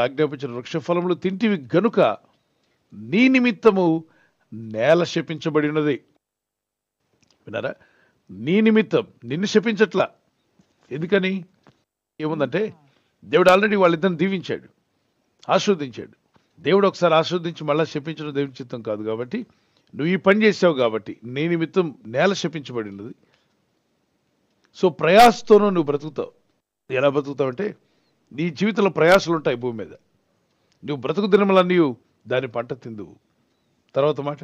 S2: ఆజ్ఞాపించిన వృక్షఫలములు తింటివి గనుక నీ నిమిత్తము నేల శపించబడి ఉన్నది. విన్నారా? నీ నిమిత్తం, నిన్ను శపించట్లా. ఎందుకని? ఏముందంటే దేవుడు ఆల్రెడీ వాళ్ళిద్దరిని దీవించాడు, ఆశీర్వదించాడు. దేవుడు ఒకసారి ఆశీర్వదించి మళ్ళీ శపించడం దేవుని చిత్తం కాదు. కాబట్టి నువ్వు ఈ పని చేసావు కాబట్టి నీ నిమిత్తం నేల శపించబడి ఉన్నది. సో ప్రయాసతోనూ నువ్వు బ్రతుకుతావు. ఎలా బ్రతుకుతావు అంటే, నీ జీవితంలో ప్రయాసాలు ఉంటాయి భూమి మీద. నువ్వు బ్రతుకు దినములన్నీ దాని పంట తిందువు. తర్వాత మాట,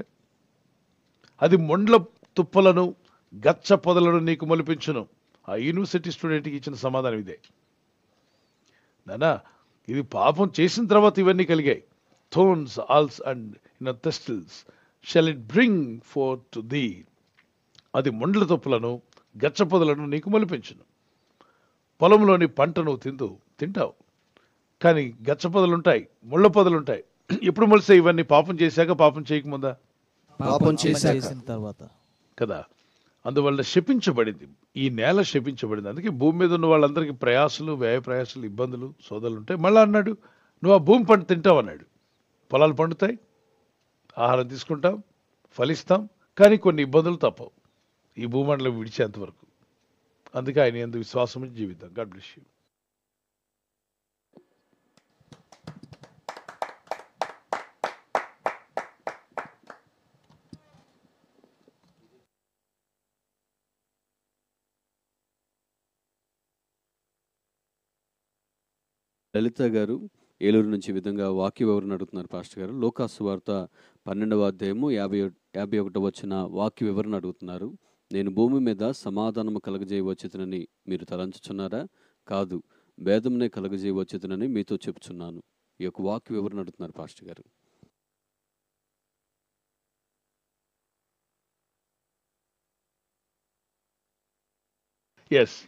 S2: అది మొండ్ల తుప్పలను గచ్చ పొదలను నీకు మొలిపించును. ఆ యూనివర్సిటీ స్టూడెంట్కి ఇచ్చిన సమాధానం ఇదే. నానా, ఇది పాపం చేసిన తర్వాత ఇవన్నీ కలిగాయి. Thorns also and thistles shall it bring forth to thee. అది మొండ్ల తుప్పలను గచ్చ పొదలను నీకు మొలిపించును. పొలంలోని పంట నువ్వు తింటావు, కానీ గచ్చ పొదలుంటాయి, ముళ్ళ పొదలుంటాయి. ఎప్పుడు మొలిసాయి ఇవన్నీ? పాపం చేశాక, పాపం చేయకముందా?
S3: పాపం
S4: చేసిన తర్వాత
S2: కదా. అందువల్ల శపించబడింది, ఈ నేల శపించబడింది. అందుకే భూమి మీద ఉన్న వాళ్ళందరికీ ప్రయాసలు, వ్యయ ప్రయాసలు, ఇబ్బందులు, సోదరులు ఉంటాయి. మళ్ళీ అన్నాడు, నువ్వు ఆ భూమి పంట తింటావు అన్నాడు. పొలాలు పండుతాయి, ఆహారం తీసుకుంటాం, ఫలిస్తాం, కానీ కొన్ని ఇబ్బందులు తప్పవు ఈ భూమండలం విడిచేంత వరకు. అందుకే ఆయన యందు విశ్వాసం ఉంచి జీవితం. God bless you.
S1: లలిత గారు ఏలూరు నుంచి ఈ విధంగా వాక్య వివరణ అడుగుతున్నారు పాస్టర్ గారు. లోకాసు వార్త 12వ అధ్యాయము 51 వచ్చిన వాక్య వివరణ అడుగుతున్నారు. నేను భూమి మీద సమాధానము కలగజేయవచ్చునని మీరు తలంచుచున్నారా? కాదు, భేదమునే కలగజేయవచ్చునని మీతో చెప్తున్నాను. ఈ యొక్క వాక్య వివరణ అడుగుతున్నారు పాస్టర్ గారు.
S2: ఎస్,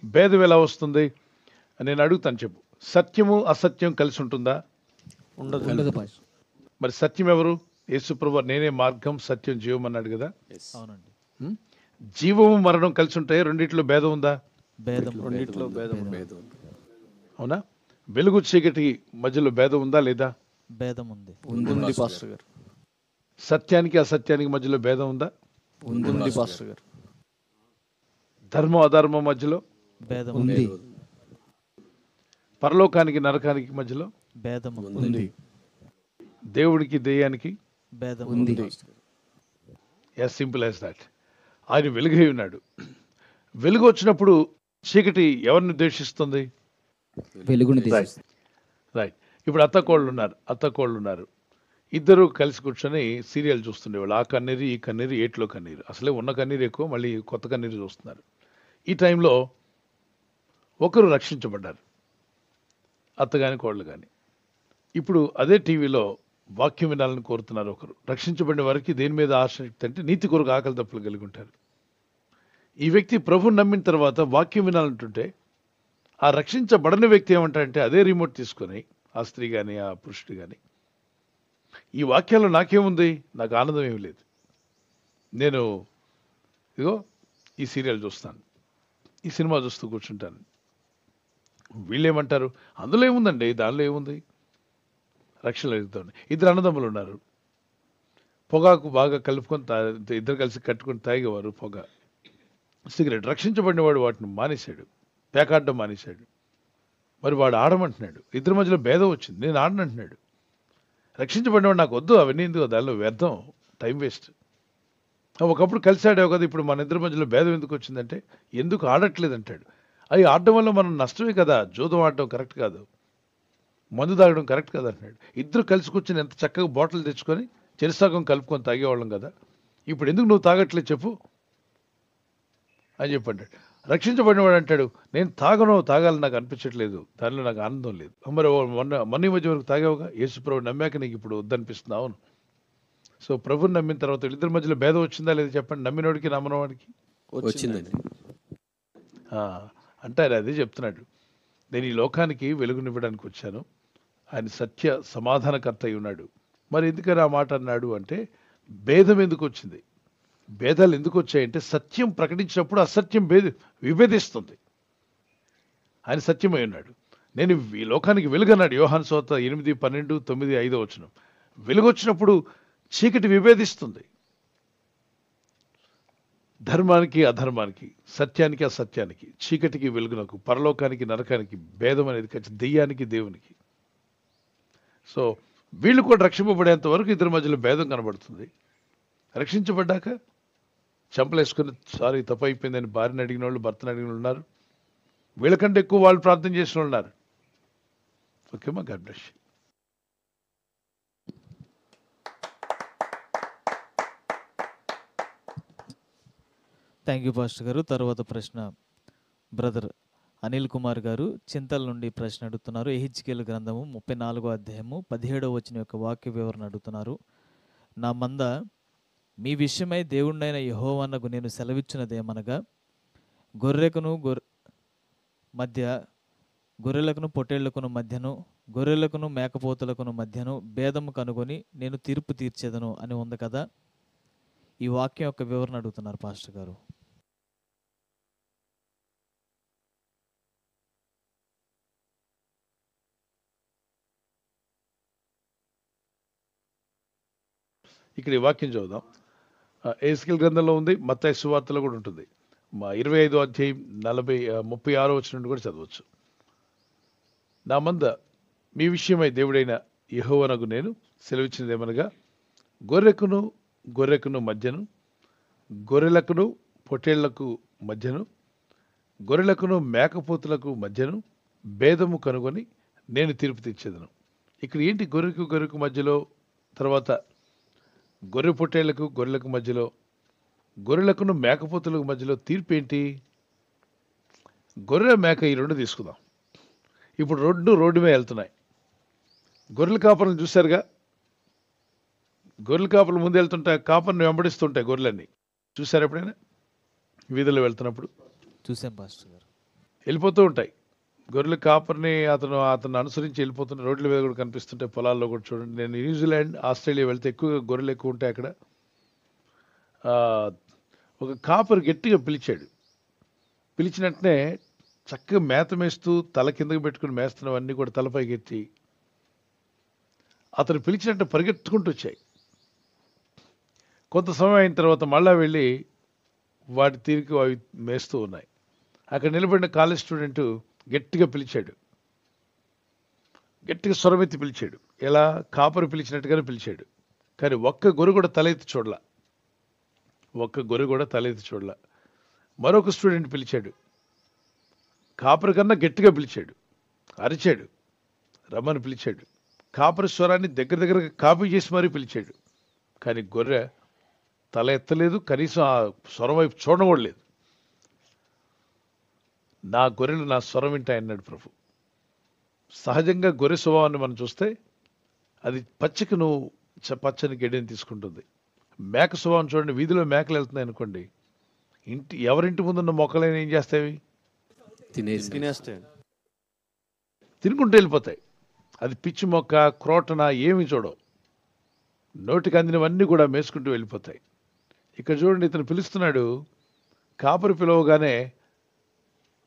S2: భేదం ఎలా వస్తుంది నేను అడుగుతాను, చెప్పు. సత్యము అసత్యం కలిసి ఉంటుందా?
S3: ఉండదు.
S5: ఉండదు పాస్టర్.
S2: మరి సత్యం ఎవరు? యేసుప్రభు నేనే మార్గం సత్యం జీవం అన్నాడు కదా.
S4: అవునండి.
S2: జీవము మరణం కలిసి ఉంటాయి, రెండిట్లో భేదం ఉందా?
S4: భేదం
S3: రెండిట్లో భేదం ఉంది.
S2: అవునా? వెలుగు చీకటి మధ్యలో భేదం ఉందా లేదా?
S4: భేదం ఉంది.
S3: ఉంది పాస్టర్ గారు.
S2: సత్యానికి అసత్యానికి మధ్యలో భేదం ఉందా?
S3: ఉంది పాస్టర్ గారు.
S2: ధర్మం అధర్మం మధ్యలో
S4: భేదం
S5: ఉంది.
S2: పరలోకానికి నరకానికి మధ్యలో
S4: భేదం
S3: ఉంది.
S2: దేవుడికి దెయ్యానికి
S4: భేదం
S5: ఉంది.
S2: As simple as that. ఆయన వెలుగై ఉన్నాడు. వెలుగు వచ్చినప్పుడు చీకటి ఎవరిని ద్వేషిస్తుంది?
S5: వెలుగుని దేశిస్తుంది.
S2: రైట్. ఇప్పుడు అత్తకోళ్ళు ఉన్నారు. ఇద్దరు కలిసి కూర్చొని సీరియల్ చూస్తుండేవాళ్ళు. ఆ కన్నీరు ఈ కన్నీరు, ఏట్లో కన్నీరు. అసలే ఉన్న కన్నీరు ఎక్కువ, మళ్ళీ కొత్త కన్నీరు చూస్తున్నారు. ఈ టైంలో ఒకరు రక్షించబడ్డారు, అత్త కానీ కోళ్ళు కానీ. ఇప్పుడు అదే టీవీలో వాక్యం వినాలని కోరుతున్నారు ఒకరు. రక్షించబడిన వారికి దేని మీద ఆసక్తి అంటే నీతి కొరకు ఆకలి తప్పులు కలిగి ఉంటారు. ఈ వ్యక్తి ప్రభుని నమ్మిన తర్వాత వాక్యం వినాలంటుంటే ఆ రక్షించబడని వ్యక్తి ఏమంటాడంటే అదే రిమోట్ తీసుకొని, ఆ స్త్రీ కానీ ఆ పురుషుడు కానీ, ఈ వాక్యాల్లో నాకేముంది, నాకు ఆనందం ఏమి లేదు, నేను ఇదిగో ఈ సీరియల్ చూస్తాను, ఈ సినిమా చూస్తూ కూర్చుంటాను. వీళ్ళేమంటారు, అందులో ఏముందండి, దానిలో ఏముంది, రక్షణ ఎదుగుతాను. ఇద్దరు అన్నదమ్ములు ఉన్నారు, పొగాకు బాగా కలుపుకొని ఇద్దరు కలిసి కట్టుకొని తాగేవారు పొగ, సిగరెట్. రక్షించబడినవాడు వాటిని మానేశాడు, పేకాడడం మానేశాడు. మరి వాడు ఆడమంటున్నాడు, ఇద్దరి మధ్యలో భేదం వచ్చింది, నేను ఆడనంటున్నాడు. రక్షించబడినవాడు నాకు వద్దు, అవన్నీ ఎందుకు, దానిలో వ్యర్థం, టైం వేస్ట్. ఒకప్పుడు కలిసాడే కదా, ఇప్పుడు మన ఇద్దరి మధ్యలో భేదం ఎందుకు వచ్చిందంటే ఎందుకు ఆడట్లేదు అంటాడు. అవి ఆడడం వల్ల మనం నష్టమే కదా, జూదం ఆడడం కరెక్ట్ కాదు, మందు తాగడం కరెక్ట్ కాదు అంటున్నాడు. ఇద్దరు కలిసి కూర్చొని ఎంత చక్కగా బాటిల్ తెచ్చుకొని చెరుసాగం కలుపుకొని తాగేవాళ్ళం కదా, ఇప్పుడు ఎందుకు నువ్వు తాగట్లేదు చెప్పు అని చెప్పంటాడు. రక్షించబడినవాడు అంటాడు, నేను తాగాలని నాకు అనిపించట్లేదు, దానిలో నాకు ఆనందం లేదు. మరి మొన్న మధ్య వరకు తాగావుగా, యేసు ప్రభు నమ్మాక నీకు ఇప్పుడు వద్దనిపిస్తుంది. అవును. సో ప్రభుని నమ్మిన తర్వాత వీళ్ళిద్దరి మధ్యలో భేదం వచ్చిందా లేదా చెప్పండి, నమ్మినోడికి నమ్మనవాడికి.
S3: వచ్చిందండి.
S2: అంటే ఆయన అదే చెప్తున్నాడు, నేను ఈ లోకానికి వెలుగునివ్వడానికి వచ్చాను, ఆయన సత్య సమాధానకర్త అయి ఉన్నాడు. మరి ఎందుకని ఆ మాట అన్నాడు అంటే, భేదం ఎందుకు వచ్చింది, భేదాలు ఎందుకు వచ్చాయంటే సత్యం ప్రకటించినప్పుడు అసత్యం విభేదిస్తుంది. ఆయన సత్యమై ఉన్నాడు. నేను ఈ లోకానికి వెలుగన్నాడు. యోహాను సువార్త 8, 12, 9, 5 వచనం. వెలుగు వచ్చినప్పుడు చీకటి విభేదిస్తుంది. ధర్మానికి అధర్మానికి, సత్యానికి అసత్యానికి, చీకటికి వెలుగునకు, పరలోకానికి నరకానికి భేదం అనేది ఖచ్చితంగా దెయ్యానికి దేవునికి. సో వీళ్ళు కూడా రక్షింపబడేంత వరకు ఇద్దరి మధ్యలో భేదం కనబడుతుంది. రక్షించబడ్డాక చంపలేసుకుని సారీ తప్పు అయిపోయిందని భార్యని అడిగిన వాళ్ళు, భర్తను అడిగిన వాళ్ళు ఉన్నారు. వీళ్ళకంటే ఎక్కువ వాళ్ళు ప్రార్థన చేసిన వాళ్ళు ఉన్నారు. ఓకేమా, God bless you.
S4: Thank you pastor గారు. తర్వాత ప్రశ్న బ్రదర్ అనిల్ కుమార్ గారు చింతల నుండి ప్రశ్న అడుగుతున్నారు. ఎహెచ్కేల్ గ్రంథము 34వ అధ్యాయము 17వ వచనం యొక్క వాక్య వివరణ అడుగుతున్నారు. నా మంద మీ విషయమై దేవుడినైన యెహోవానకు నేను సెలవిచ్చినదేమనగా, గొర్రెలకును పొట్టేళ్లకును మధ్యను, గొర్రెలకును మేకపోతులకును మధ్యను భేదము కనుగొని నేను తీర్పు తీర్చేదను అని ఉంది కదా. ఈ వాక్యం యొక్క వివరణ అడుగుతున్నారు పాస్టర్ గారు.
S2: ఇక్కడ ఈ వాక్యం చదువుదాం. ఎహెజ్కేలు గ్రంథంలో ఉంది, మత్తయి సువార్తలో కూడా ఉంటుంది. 25వ అధ్యాయం 36వ వచనం నుండి కూడా చదవచ్చు. నా మంద మీ విషయమై దేవుడైన యెహోవానగు నేను సెలవిచ్చినదేమనగా, గొర్రెకును మధ్యను, గొర్రెలకును పొట్టేళ్లకు మధ్యను, గొర్రెలకును మేకపోతులకు మధ్యను భేదము కనుగొని నేను తీర్పు తెచ్చేదను. ఇక్కడ ఏంటి గొర్రెకు మధ్యలో, తర్వాత గొర్రె పొట్టేళ్లకు గొర్రెలకు మధ్యలో, గొర్రెలకును మేకపోతులకు మధ్యలో తీర్పు ఏంటి? గొర్రె మేక ఈ రెండు తీసుకుందాం. ఇప్పుడు రోడ్డు మీద వెళ్తున్నాయి. గొర్రెల కాపర్లను చూశారుగా, గొర్రెల కాపర్లు ముందు వెళ్తుంటాయి, కాపర్ని వెంబడిస్తుంటాయి గొర్రెలన్నీ. చూశారు ఎప్పుడైనా వీధుల్లో వెళ్తున్నప్పుడు?
S4: చూసాం పాస్టర్ గారు.
S2: వెళ్ళిపోతూ ఉంటాయి గొర్రెల కాపర్ని అతను అనుసరించి వెళ్ళిపోతున్న రోడ్ల మీద కూడా కనిపిస్తుంటాయి, పొలాల్లో కూడా. చూడండి, నేను న్యూజిలాండ్, ఆస్ట్రేలియా వెళ్తే ఎక్కువగా గొర్రెలు ఎక్కువ ఉంటాయి అక్కడ. ఒక కాపర్ గట్టిగా పిలిచినట్టునే చక్కగా మేత మేస్తూ తల కిందకి పెట్టుకుని మేస్తున్నవన్నీ కూడా తలపైకి ఎత్తి అతను పిలిచినట్టు పరిగెత్తుకుంటూ వచ్చాయి. కొంత సమయం అయిన తర్వాత మళ్ళా వెళ్ళి వాటి తీరికి అవి మేస్తూ ఉన్నాయి. అక్కడ నిలబడిన కాలేజ్ స్టూడెంట్ గట్టిగా పిలిచాడు, గట్టిగా స్వరమెత్తి పిలిచాడు. ఎలా? కాపరు పిలిచినట్టుగానే పిలిచాడు. కానీ ఒక్క గొర్రె కూడా తలెత్తి చూడలా. మరొక స్టూడెంట్ పిలిచాడు, కాపరు కన్నా గట్టిగా పిలిచాడు, అరిచాడు, రమ్మని పిలిచాడు. కాపరు స్వరాన్ని దగ్గరగా కాపీ చేసి మరీ పిలిచాడు. కానీ గొర్రె తల ఎత్తలేదు, కనీసం ఆ స్వరం వైపు చూడడం కూడా లేదు. నా గొర్రెలు నా స్వరం వింటాయన్నాడు ప్రభు. సహజంగా గొర్రె స్వభావాన్ని మనం చూస్తే అది పచ్చని గడ్డిని తీసుకుంటుంది. మేక స్వభావం చూడండి, వీధిలో మేకలు వెళ్తున్నాయి అనుకోండి, ఎవరింటి ముందున్న మొక్కలైనా ఏం చేస్తాయి?
S3: తినేస్తాయి,
S2: తినుకుంటూ వెళ్ళిపోతాయి. అది పిచ్చి మొక్క, క్రోటన ఏమి చూడవు, నోటికి అందినవన్నీ కూడా మేసుకుంటూ వెళ్ళిపోతాయి. ఇక్కడ చూడండి, ఇతను పిలుస్తున్నాడు. కాపరి పిలవగానే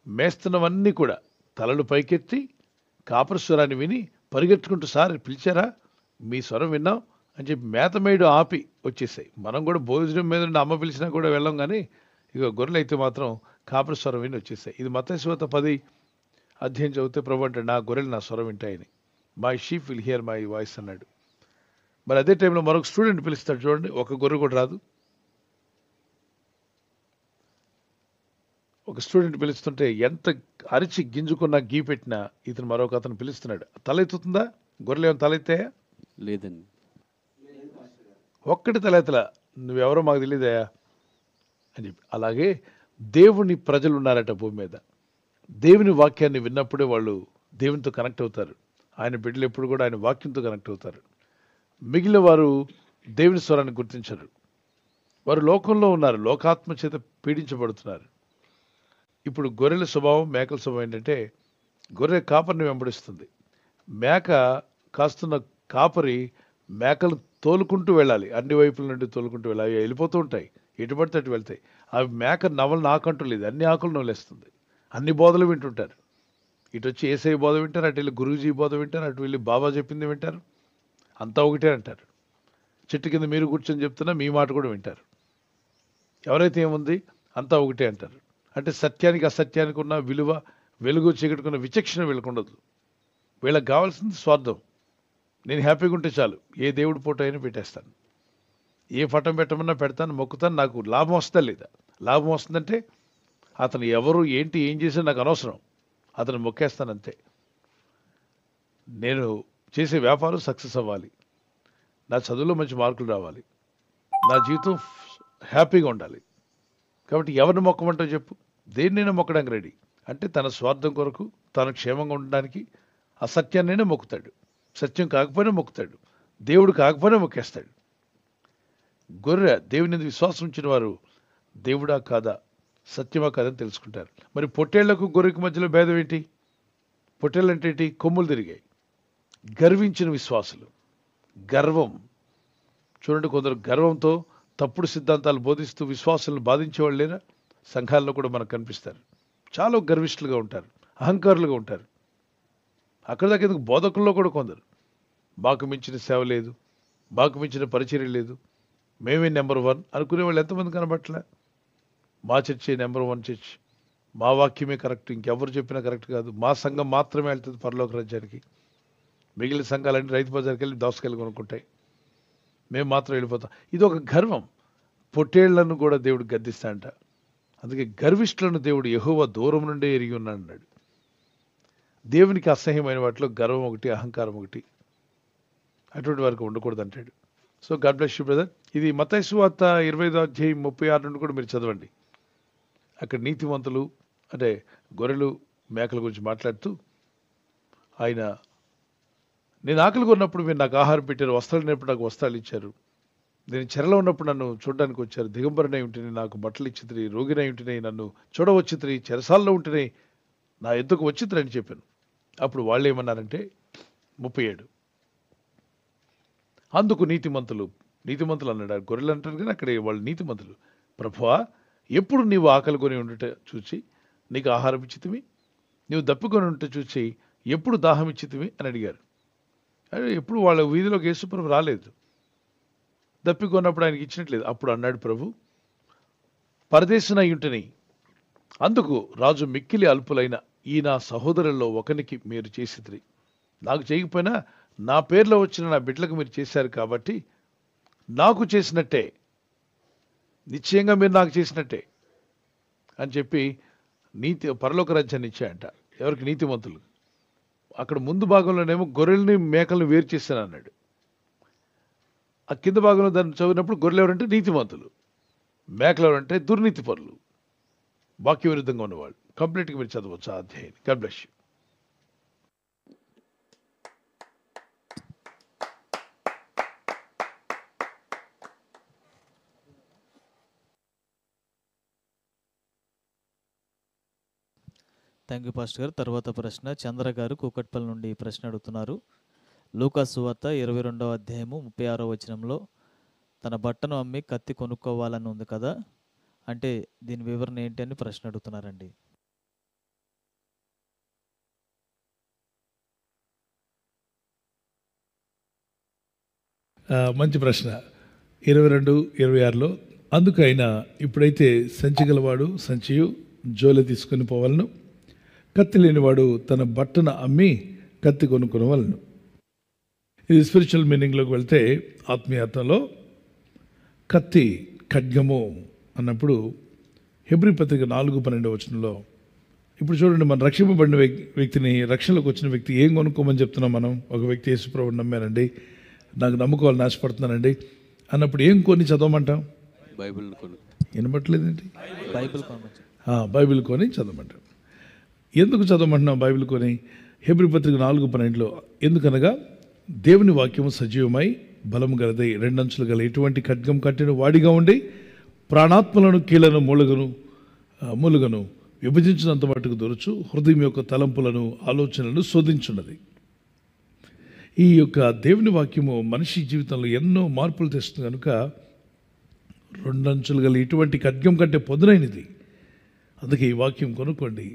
S2: మేస్తున్నవన్నీ కూడా తలలు పైకెత్తి కాపరి స్వరాన్ని విని పరిగెత్తుకుంటూ, సార్ పిలిచారా, మీ స్వరం విన్నాం అని చెప్పి మేతమేయడం ఆపి వచ్చేసాయి. మనం కూడా భోజనం మీద నుండి అమ్మ పిలిచినా కూడా వెళ్ళాం, కానీ ఇక గొర్రెలు అయితే మాత్రం కాపరి స్వరం విని వచ్చేసాయి. ఇది మత్తయి సువార్త 10 అధ్యాయం చదివితే ప్రభు అంటాడు, నా గొర్రెలు నా స్వరం వింటాయని. My sheep will hear my voice అన్నాడు. మరి అదే టైంలో మరొక స్టూడెంట్ పిలుస్తాడు చూడండి, ఒక గొర్రె కూడా రాదు. ఒక స్టూడెంట్ పిలుస్తుంటే ఎంత అరిచి గింజుకున్నా గీ పెట్టినా ఇతను మరొక అతను పిలుస్తున్నాడు. తల ఎత్తుతుందా? గొర్రెలు ఏమైనా తల ఎత్తాయా?
S1: లేదండి.
S2: ఒక్కటి తల ఎత్తలా. నువ్వెవరో మాకు తెలియదయా అని చెప్పి. అలాగే దేవుని ప్రజలు ఉన్నారట భూమి మీద. దేవుని వాక్యాన్ని విన్నప్పుడే వాళ్ళు దేవునితో కనెక్ట్ అవుతారు. ఆయన బిడ్డలు ఎప్పుడు కూడా ఆయన వాక్యంతో కనెక్ట్ అవుతారు. మిగిలిన వారు దేవుని స్వరాన్ని గుర్తించరు. వారు లోకంలో ఉన్నారు, లోకాత్మ చేత పీడించబడుతున్నారు. ఇప్పుడు గొర్రెల స్వభావం, మేకల స్వభావం ఏంటంటే, గొర్రె కాపరిని వెంబడిస్తుంది. మేక కాస్తున్న కాపరి మేకలు తోలుకుంటూ వెళ్ళాలి, అన్ని వైపుల నుండి తోలుకుంటూ వెళ్ళాలి. అవి వెళ్ళిపోతూ ఉంటాయి, ఎటు పడితే అటు వెళ్తాయి. అవి మేక నవలను ఆకంటూ లేదు, అన్ని ఆకులు నవలేస్తుంది. అన్ని బోధలు వింటుంటారు. ఇటు వచ్చి ఏసై బోధ వింటారు, అటు వెళ్ళి గురూజీ బోధ వింటారు, అటు వెళ్ళి బాబా చెప్పింది వింటారు. అంతా ఒకటే అంటారు. చెట్టు కింద మీరు కూర్చొని చెప్తున్నా మీ మాట కూడా వింటారు. ఎవరైతే ఏముంది అంతా ఒకటే అంటారు. అంటే సత్యానికి అసత్యానికి ఉన్న విలువ, వెలుగు చీకటికున్న విచక్షణ వీళ్ళకుండదు. వీళ్ళకి కావాల్సింది స్వార్థం. నేను హ్యాపీగా ఉంటే చాలు, ఏ దేవుడి ఫోటో అయినా పెట్టేస్తాను, ఏ పటం పెట్టమన్నా పెడతాను, మొక్కుతాను, నాకు లాభం వస్తుందా లేదా. లాభం వస్తుందంటే అతను ఎవరు ఏంటి ఏం చేసినా నాకు అనవసరం, అతను మొక్కేస్తానంతే. నేను చేసే వ్యాపారం సక్సెస్ అవ్వాలి, నా చదువులో మంచి మార్కులు రావాలి, నా జీవితం హ్యాపీగా ఉండాలి. కాబట్టి ఎవరిని మొక్కమంటావు చెప్పు? దేన్నైనా మొక్కడానికి రెడీ. అంటే తన స్వార్థం కొరకు, తన క్షేమంగా ఉండడానికి అసత్యాన్నైనా మొక్కుతాడు. సత్యం కాకపోయినా మొక్కుతాడు, దేవుడు కాకపోయినా మొక్కేస్తాడు. గొర్రె దేవుని విశ్వాసం ఉంచిన వారు దేవుడా కాదా, సత్యమా కాదని తెలుసుకుంటారు. మరి పొట్టేళ్లకు గొర్రెకు మధ్యలో భేదం ఏంటి? పొట్టేళ్ళు అంటే ఏంటి? కొమ్ములు తిరిగాయి. గర్వించిన విశ్వాసులు, గర్వం. చూడండి, కొందరు గర్వంతో తప్పుడు సిద్ధాంతాలు బోధిస్తూ విశ్వాసాలను బాధించేవాళ్ళు లేరా? సంఘాల్లో కూడా మనకు కనిపిస్తారు. చాలా గర్విష్ఠులుగా ఉంటారు, అహంకారులుగా ఉంటారు. అక్కడ దాకా బోధకుల్లో కూడా కొందరు మాకు మించిన సేవ లేదు, మాకు మించిన పరిచర్య లేదు, మేమే నెంబర్ 1 అనుకునే వాళ్ళు ఎంతమంది కనబట్టలే. మా చర్చే నెంబర్ 1 చర్చ్, మా వాక్యమే కరెక్ట్, ఇంకెవరు చెప్పినా కరెక్ట్ కాదు, మా సంఘం మాత్రమే వెళ్తుంది పరలోక రాజ్యానికి, మిగిలిన సంఘాలన్నీ రైతు బజార్కి వెళ్ళి దోసకాయలు కొనుక్కుంటాయి, మేము మాత్రం వెళ్ళిపోతాం. ఇది ఒక గర్వం. పొట్టేళ్లను కూడా దేవుడు గద్దిస్తాడంట. అందుకే గర్విష్ఠులను దేవుడు యెహోవా దూరం నుండే ఎరిగి ఉన్నాడు అన్నాడు. దేవునికి అసహ్యమైన వాటిలో గర్వం ఒకటి, అహంకారం ఒకటి. అటువంటి వారికి ఉండకూడదు అంటాడు. So God bless you brother. ఇది మత్తయి సువార్త 25వ అధ్యాయం 36 నుండి కూడా మీరు చదవండి. అక్కడ నీతిమంతులు అంటే గొర్రెలు మేకల గురించి మాట్లాడుతూ ఆయన, నేను ఆకలిగా ఉన్నప్పుడు మీరు నాకు ఆహారం పెట్టారు, వస్త్రాలు లేనప్పుడు నాకు వస్త్రాలు ఇచ్చారు, నేను చెరలో ఉన్నప్పుడు నన్ను చూడడానికి వచ్చారు, దిగంబరనై ఉంటేనే నాకు బట్టలు ఇచ్చితిరి, రోగినై ఉంటేనే నన్ను చూడవచ్చితిరి, చెరసాల్లో ఉంటేనే నా ఎద్దుకు వచ్చితిరి అని చెప్పాను. అప్పుడు వాళ్ళు ఏమన్నారంటే 37, అందుకు నీతిమంతులు అన్నాడు. గొర్రెలు అంటారు కానీ అక్కడ వాళ్ళు నీతిమంతులు, ప్రభువా ఎప్పుడు నీవు ఆకలి కొని ఉండుట చూచి నీకు ఆహారం ఇచ్చితివి, నీవు దప్పికొని ఉంటే చూచి ఎప్పుడు దాహం ఇచ్చితివి అని అడిగారు. అదే ఎప్పుడు వాళ్ళ వీధిలోకి యేసు ప్రభు రాలేదు, దప్పికొన్నప్పుడు ఆయనకి ఇచ్చినట్లేదు. అప్పుడు అన్నాడు ప్రభు, పరదేశినై ఉంటని అందుకు రాజు మిక్కిలి అల్పులైన ఈ నా సహోదరుల్లో ఒకనికి మీరు చేసిద్రి, నాకు చేయకపోయినా నా పేర్లో వచ్చిన నా బిడ్డలకు మీరు చేశారు కాబట్టి నాకు చేసినట్టే, నిశ్చయంగా మీరు నాకు చేసినట్టే అని చెప్పి పరలోక రాజ్యాన్ని ఇచ్చాయంట. ఎవరికి? నీతిమంతులు. అక్కడ ముందు భాగంలోనేమో గొర్రెల్ని మేకలను వేరు చేశాను అన్నాడు. ఆ కింద భాగంలో దాన్ని చదివినప్పుడు గొర్రెలు ఎవరంటే నీతిమంతులు, మేకలు ఎవరంటే దుర్నీతి పరులు, వాక్య విరుద్ధంగా ఉన్నవాళ్ళు. కంప్లీట్గా మీరు చదవచ్చు ఆ అధ్యాయాన్ని. God bless you.
S4: Thank you pastor గారు. తర్వాత ప్రశ్న చంద్ర గారు కూకట్పల్లి నుండి ప్రశ్న అడుగుతున్నారు. లూకాసు సువార్త 22వ అధ్యాయము 36వ వచనంలో తన బట్టను అమ్మి కత్తి కొనుక్కోవాలని ఉంది కదా, అంటే దీని వివరణ ఏంటి అని ప్రశ్న అడుగుతున్నారండి.
S2: మంచి ప్రశ్న. 22-26లో అందుకు ఆయన, ఇప్పుడైతే సంచి గలవాడు సంచియు జోలె తీసుకొని పోవలను, కత్తి లేనివాడు తన బట్టను అమ్మి కత్తి కొనుక్కొనవలను. ఇది స్పిరిచువల్ మీనింగ్లోకి వెళ్తే ఆత్మీయతలో కత్తి ఖడ్గము అన్నప్పుడు హెబ్రీ పత్రిక 4:12 వచనంలో, ఇప్పుడు చూడండి, మన రక్షింపబడిన వ్యక్తిని, రక్షణలోకి వచ్చిన వ్యక్తి ఏం కొనుక్కోమని చెప్తున్నాం మనం. ఒక వ్యక్తి యేసుప్రభువుని నమ్మానండి, నాకు నమ్ముకోవాలని ఆశపడుతున్నానండి అన్నప్పుడు ఏం కొని చదవమంటాం?
S1: బైబిల్ కొని.
S2: వినబట్లేదేంటి?
S4: బైబిల్
S2: కొని చదవమంటాం. ఎందుకు చదవమంటున్నాం బైబిల్ కొని? హెబ్రీ పత్రిక 4:12లో, ఎందుకనగా దేవుని వాక్యము సజీవమై బలము గలదై రెండంచులు గల ఎటువంటి ఖడ్గం కట్టిన వాడిగా ఉండి ప్రాణాత్మలను కీళ్లను మూలుగను విభజించినంత మట్టుకు దొరచు, హృదయం యొక్క తలంపులను ఆలోచనలను శోధించున్నది. ఈ యొక్క దేవుని వాక్యము మనిషి జీవితంలో ఎన్నో మార్పులు తెస్తుంది కనుక రెండంచులు గల ఇటువంటి ఖడ్గం కంటే పొదునైనది. అందుకే ఈ వాక్యం కొనుక్కోండి.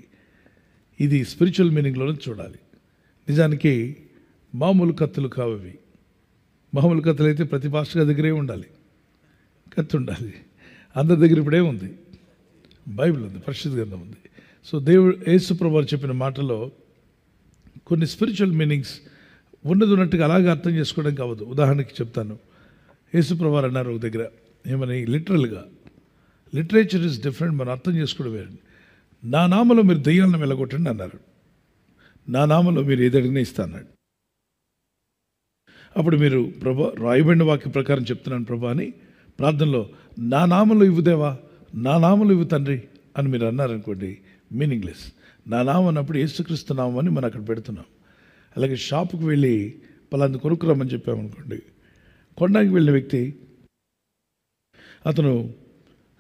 S2: ఇది స్పిరిచువల్ మీనింగ్లోనే చూడాలి. నిజానికి మామూలు కత్తులు కావవి. మామూలు కత్తులు అయితే ప్రతి పాస్టర్ దగ్గరే ఉండాలి, కత్తి ఉండాలి. అందరి దగ్గర ఇప్పుడే ఉంది, బైబిల్ ఉంది, పరిశుద్ధ గ్రంథం ఉంది. సో దేవుడు యేసుప్రభువు చెప్పిన మాటలో కొన్ని స్పిరిచువల్ మీనింగ్స్ ఉన్నట్టుగా అలాగే అర్థం చేసుకోవడానికి అవ్వదు. ఉదాహరణకి చెప్తాను. యేసుప్రభువు అన్నారు ఒక దగ్గర, ఏమని, లిటరల్గా లిటరేచర్ ఇస్ డిఫరెంట్, మనం అర్థం చేసుకోవడం వేరండి. నా నామలో మీరు దెయ్యాలను వెళ్ళగొట్టండి అన్నారు. నా నామలో మీరు ఏదడిగినా ఇస్తా అన్నాడు. అప్పుడు మీరు ప్రభా, రాయబడిన వాక్య ప్రకారం చెప్తున్నాను ప్రభా అని ప్రార్థనలో నా నామలో ఇవ్వు దేవా, నా నామలో ఇవ్వు తండ్రి అని మీరు అన్నారనుకోండి, మీనింగ్లెస్. నా నామం అన్నప్పుడు యేసుక్రీస్తు నామం అని మనం అక్కడ పెడుతున్నాం. అలాగే షాపుకి వెళ్ళి పలాంది కొనుక్కురమ్మని చెప్పామనుకోండి, కొనడానికి వెళ్ళిన వ్యక్తి అతను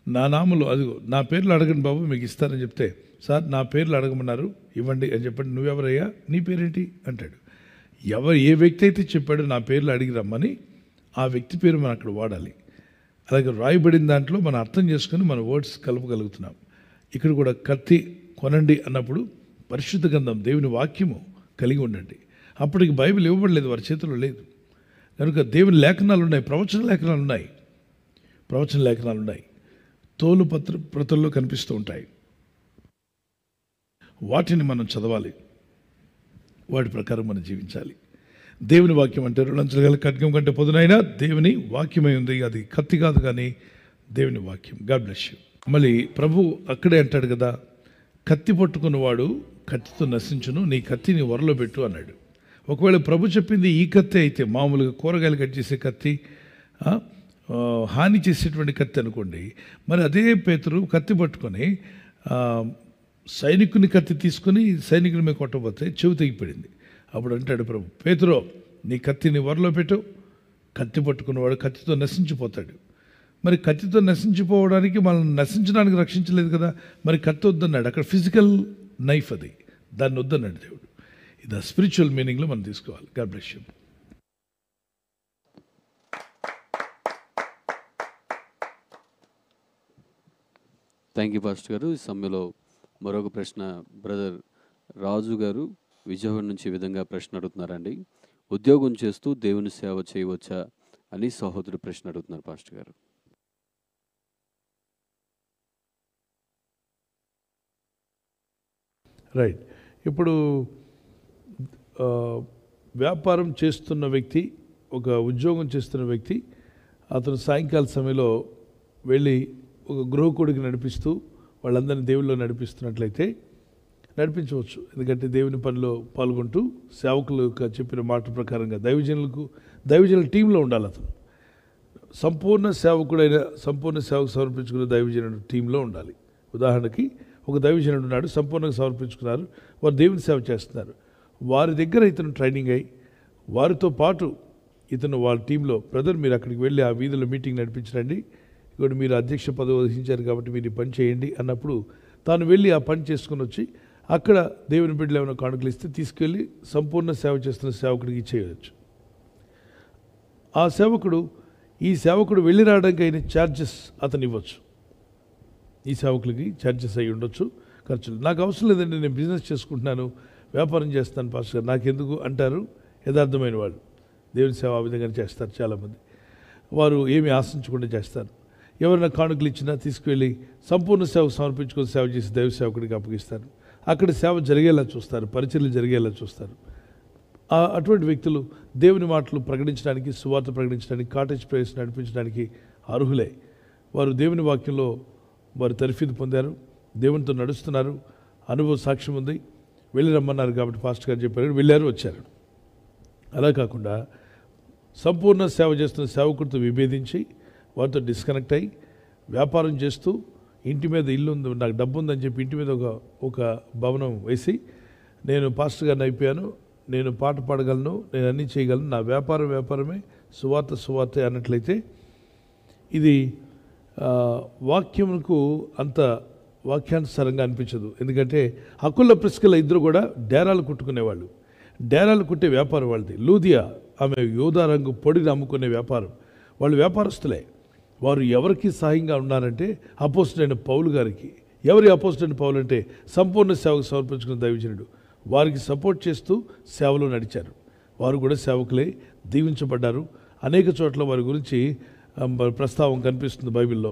S2: నా నామలో, అది నా పేర్లు అడగండి బాబు మీకు ఇస్తానని చెప్తే, సార్ నా పేర్లు అడగమన్నారు ఇవ్వండి అని చెప్పండి, నువ్వెవరయ్యా, నీ పేరేంటి అంటాడు. ఏ వ్యక్తి అయితే చెప్పాడో నా పేర్లు అడిగి రమ్మని, ఆ వ్యక్తి పేరు మనం అక్కడ వాడాలి. అలాగే రాయబడిన దాంట్లో మనం అర్థం చేసుకొని మన వర్డ్స్ కలపగలుగుతున్నాం. ఇక్కడ కూడా కత్తి కొనండి అన్నప్పుడు పరిశుద్ధ గ్రంథం దేవుని వాక్యము కలిగి ఉండండి. అప్పటికి బైబిల్ ఇవ్వబడలేదు, వారి చేతిలో లేదు కనుక దేవుని లేఖనాలు ఉన్నాయి, ప్రవచన లేఖనాలు ఉన్నాయి. ప్రవచన లేఖనాలు ఉన్నాయి, తోలు ప్రతుల్లో కనిపిస్తూ ఉంటాయి. వాటిని మనం చదవాలి, వాటి ప్రకారం మనం జీవించాలి. దేవుని వాక్యం అంటే 2 అంచుల గల ఖడ్గం కంటే పదునైన దేవుని వాక్యమై ఉంది. అది కత్తి కాదు కానీ దేవుని వాక్యం. God bless you. మళ్ళీ ప్రభు అక్కడే అంటాడు కదా, కత్తి పట్టుకున్నవాడు కత్తితో నశించును, నీ కత్తిని వరలో పెట్టు అన్నాడు. ఒకవేళ ప్రభు చెప్పింది ఈ కత్తి అయితే, మామూలుగా కూరగాయలు కట్ చేసే కత్తి, హాని చేసేటువంటి కత్తి అనుకోండి, మరి అదే పేతురు కత్తి పట్టుకొని సైనికుని కత్తి తీసుకుని సైనికుని మీద కొట్టబోతే చెవి తెగిపడింది. అప్పుడు అంటాడు ప్రభు, పేతురో నీ కత్తిని వరలో పెట్టు, కత్తి పట్టుకున్నవాడు కత్తితో నశించిపోతాడు. మరి కత్తితో నశించిపోవడానికి మనల్ని నశించడానికి రక్షించలేదు కదా, మరి కత్తి వద్దన్నాడు. అక్కడ ఫిజికల్ నైఫ్ అది, దాన్ని వద్దన్నాడు దేవుడు. ఇది ఆ స్పిరిచువల్ మీనింగ్లో మనం తీసుకోవాలి. God bless you.
S1: Thank you pastor గారు. ఈ సమయంలో మరొక ప్రశ్న బ్రదర్ రాజు గారు విజయవాడ నుంచి ఈ విధంగా ప్రశ్న అడుగుతున్నారండి. ఉద్యోగం చేస్తూ దేవుని సేవ చేయవచ్చా అని సహోదరుడు ప్రశ్న అడుగుతున్నారు పాస్టర్ గారు.
S2: రైట్. ఇప్పుడు వ్యాపారం చేస్తున్న వ్యక్తి, ఒక ఉద్యోగం చేస్తున్న వ్యక్తి, అతను సాయంకాల సమయంలో వెళ్ళి ఒక గృహకుడికి నడిపిస్తూ వాళ్ళందరినీ దేవుల్లో నడిపిస్తున్నట్లయితే నడిపించవచ్చు. ఎందుకంటే దేవుని పనిలో పాల్గొంటూ సేవకులు చెప్పిన మాట ప్రకారంగా దైవజనుల టీంలో ఉండాలి. అతను సంపూర్ణ సేవకుడైన, సంపూర్ణ సేవకు సమర్పించుకున్న దైవజనుడు టీంలో ఉండాలి. ఉదాహరణకి ఒక దైవజనుడు ఉన్నాడు, సంపూర్ణంగా సమర్పించుకున్నారు, వారు దేవుని సేవ చేస్తున్నారు. వారి దగ్గర ఇతను ట్రైనింగ్ అయ్యి వారితో పాటు ఇతను వాళ్ళ టీంలో, బ్రదర్ మీరు అక్కడికి వెళ్ళి ఆ వీధిలో మీటింగ్ నడిపించండి, ఇక్కడ మీరు అధ్యక్ష పదవి వహించారు కాబట్టి మీరు ఈ పని చేయండి అన్నప్పుడు తాను వెళ్ళి ఆ పని చేసుకుని వచ్చి అక్కడ దేవుని బిడ్డలు ఏమైనా కానుకలు ఇస్తే తీసుకెళ్ళి సంపూర్ణ సేవ చేస్తున్న సేవకుడికి ఇచ్చేయవచ్చు. ఆ సేవకుడు, ఈ సేవకుడు వెళ్ళి రావడానికి అయిన ఛార్జెస్ అతను ఇవ్వచ్చు. ఈ సేవకులకి ఛార్జెస్ అయ్యి ఉండొచ్చు, ఖర్చులు. నాకు అవసరం లేదండి, నేను బిజినెస్ చేసుకుంటున్నాను, వ్యాపారం చేస్తాను పాస్టర్ గారు, నాకెందుకు అంటారు యథార్థమైన వాళ్ళు. దేవుని సేవ ఆ విధంగా చేస్తారు చాలామంది. వారు ఏమి ఆశించకుండా చేస్తారు. ఎవరైనా కానుకలు ఇచ్చినా తీసుకువెళ్ళి సంపూర్ణ సేవకు సమర్పించుకొని సేవ చేసి దైవ సేవకుడికి అప్పగిస్తారు. అక్కడ సేవ జరిగేలా చూస్తారు, పరిచర్యలు జరిగేలా చూస్తారు. అటువంటి వ్యక్తులు దేవుని మాటలు ప్రకటించడానికి, సువార్త ప్రకటించడానికి, కాటేజ్ ప్రేయర్స్ నడిపించడానికి అర్హులే. వారు దేవుని వాక్యంలో వారు తర్ఫీదు పొందారు, దేవునితో నడుస్తున్నారు, అనుభవ సాక్ష్యం ఉంది. వెళ్ళి రమ్మన్నారు కాబట్టి పాస్టర్ గారు చెప్పారు, వెళ్ళారు, వచ్చారు. అలా కాకుండా సంపూర్ణ సేవ చేస్తున్న సేవకుడితో విభేదించి వారితో డిస్కనెక్ట్ అయ్యి వ్యాపారం చేస్తూ ఇంటి మీద ఇల్లు ఉంది, నాకు డబ్బు ఉందని చెప్పి ఇంటి మీద ఒక భవనం వేసి నేను పాస్టర్ గారిని అయిపోయాను, నేను పాట పాడగలను, నేను అన్నీ చేయగలను, నా వ్యాపారమే, సువార్తే అన్నట్లయితే ఇది వాక్యమునకు అంత వాక్యానుసారంగా అనిపించదు. ఎందుకంటే అకుల ప్రిస్కిల ఇద్దరు కూడా డేరాలు కుట్టుకునేవాళ్ళు. డేరాలు కుట్టే వ్యాపారం వాళ్ళది. లూదియా ఆమె యోధా రంగు పొడిని అమ్ముకునే వ్యాపారం. వాళ్ళు వ్యాపారస్తులే. వారు ఎవరికి సహాయంగా ఉన్నారంటే అపోజిట్ పౌలు గారికి. ఎవరి అపోజిట్ పౌలు అంటే సంపూర్ణ సేవకు సమర్పించుకున్న దైవజనుడు. వారికి సపోర్ట్ చేస్తూ సేవలో నడిచారు. వారు కూడా సేవకులే, దీవించబడ్డారు. అనేక చోట్ల వారి గురించి ప్రస్తావం కనిపిస్తుంది బైబిల్లో.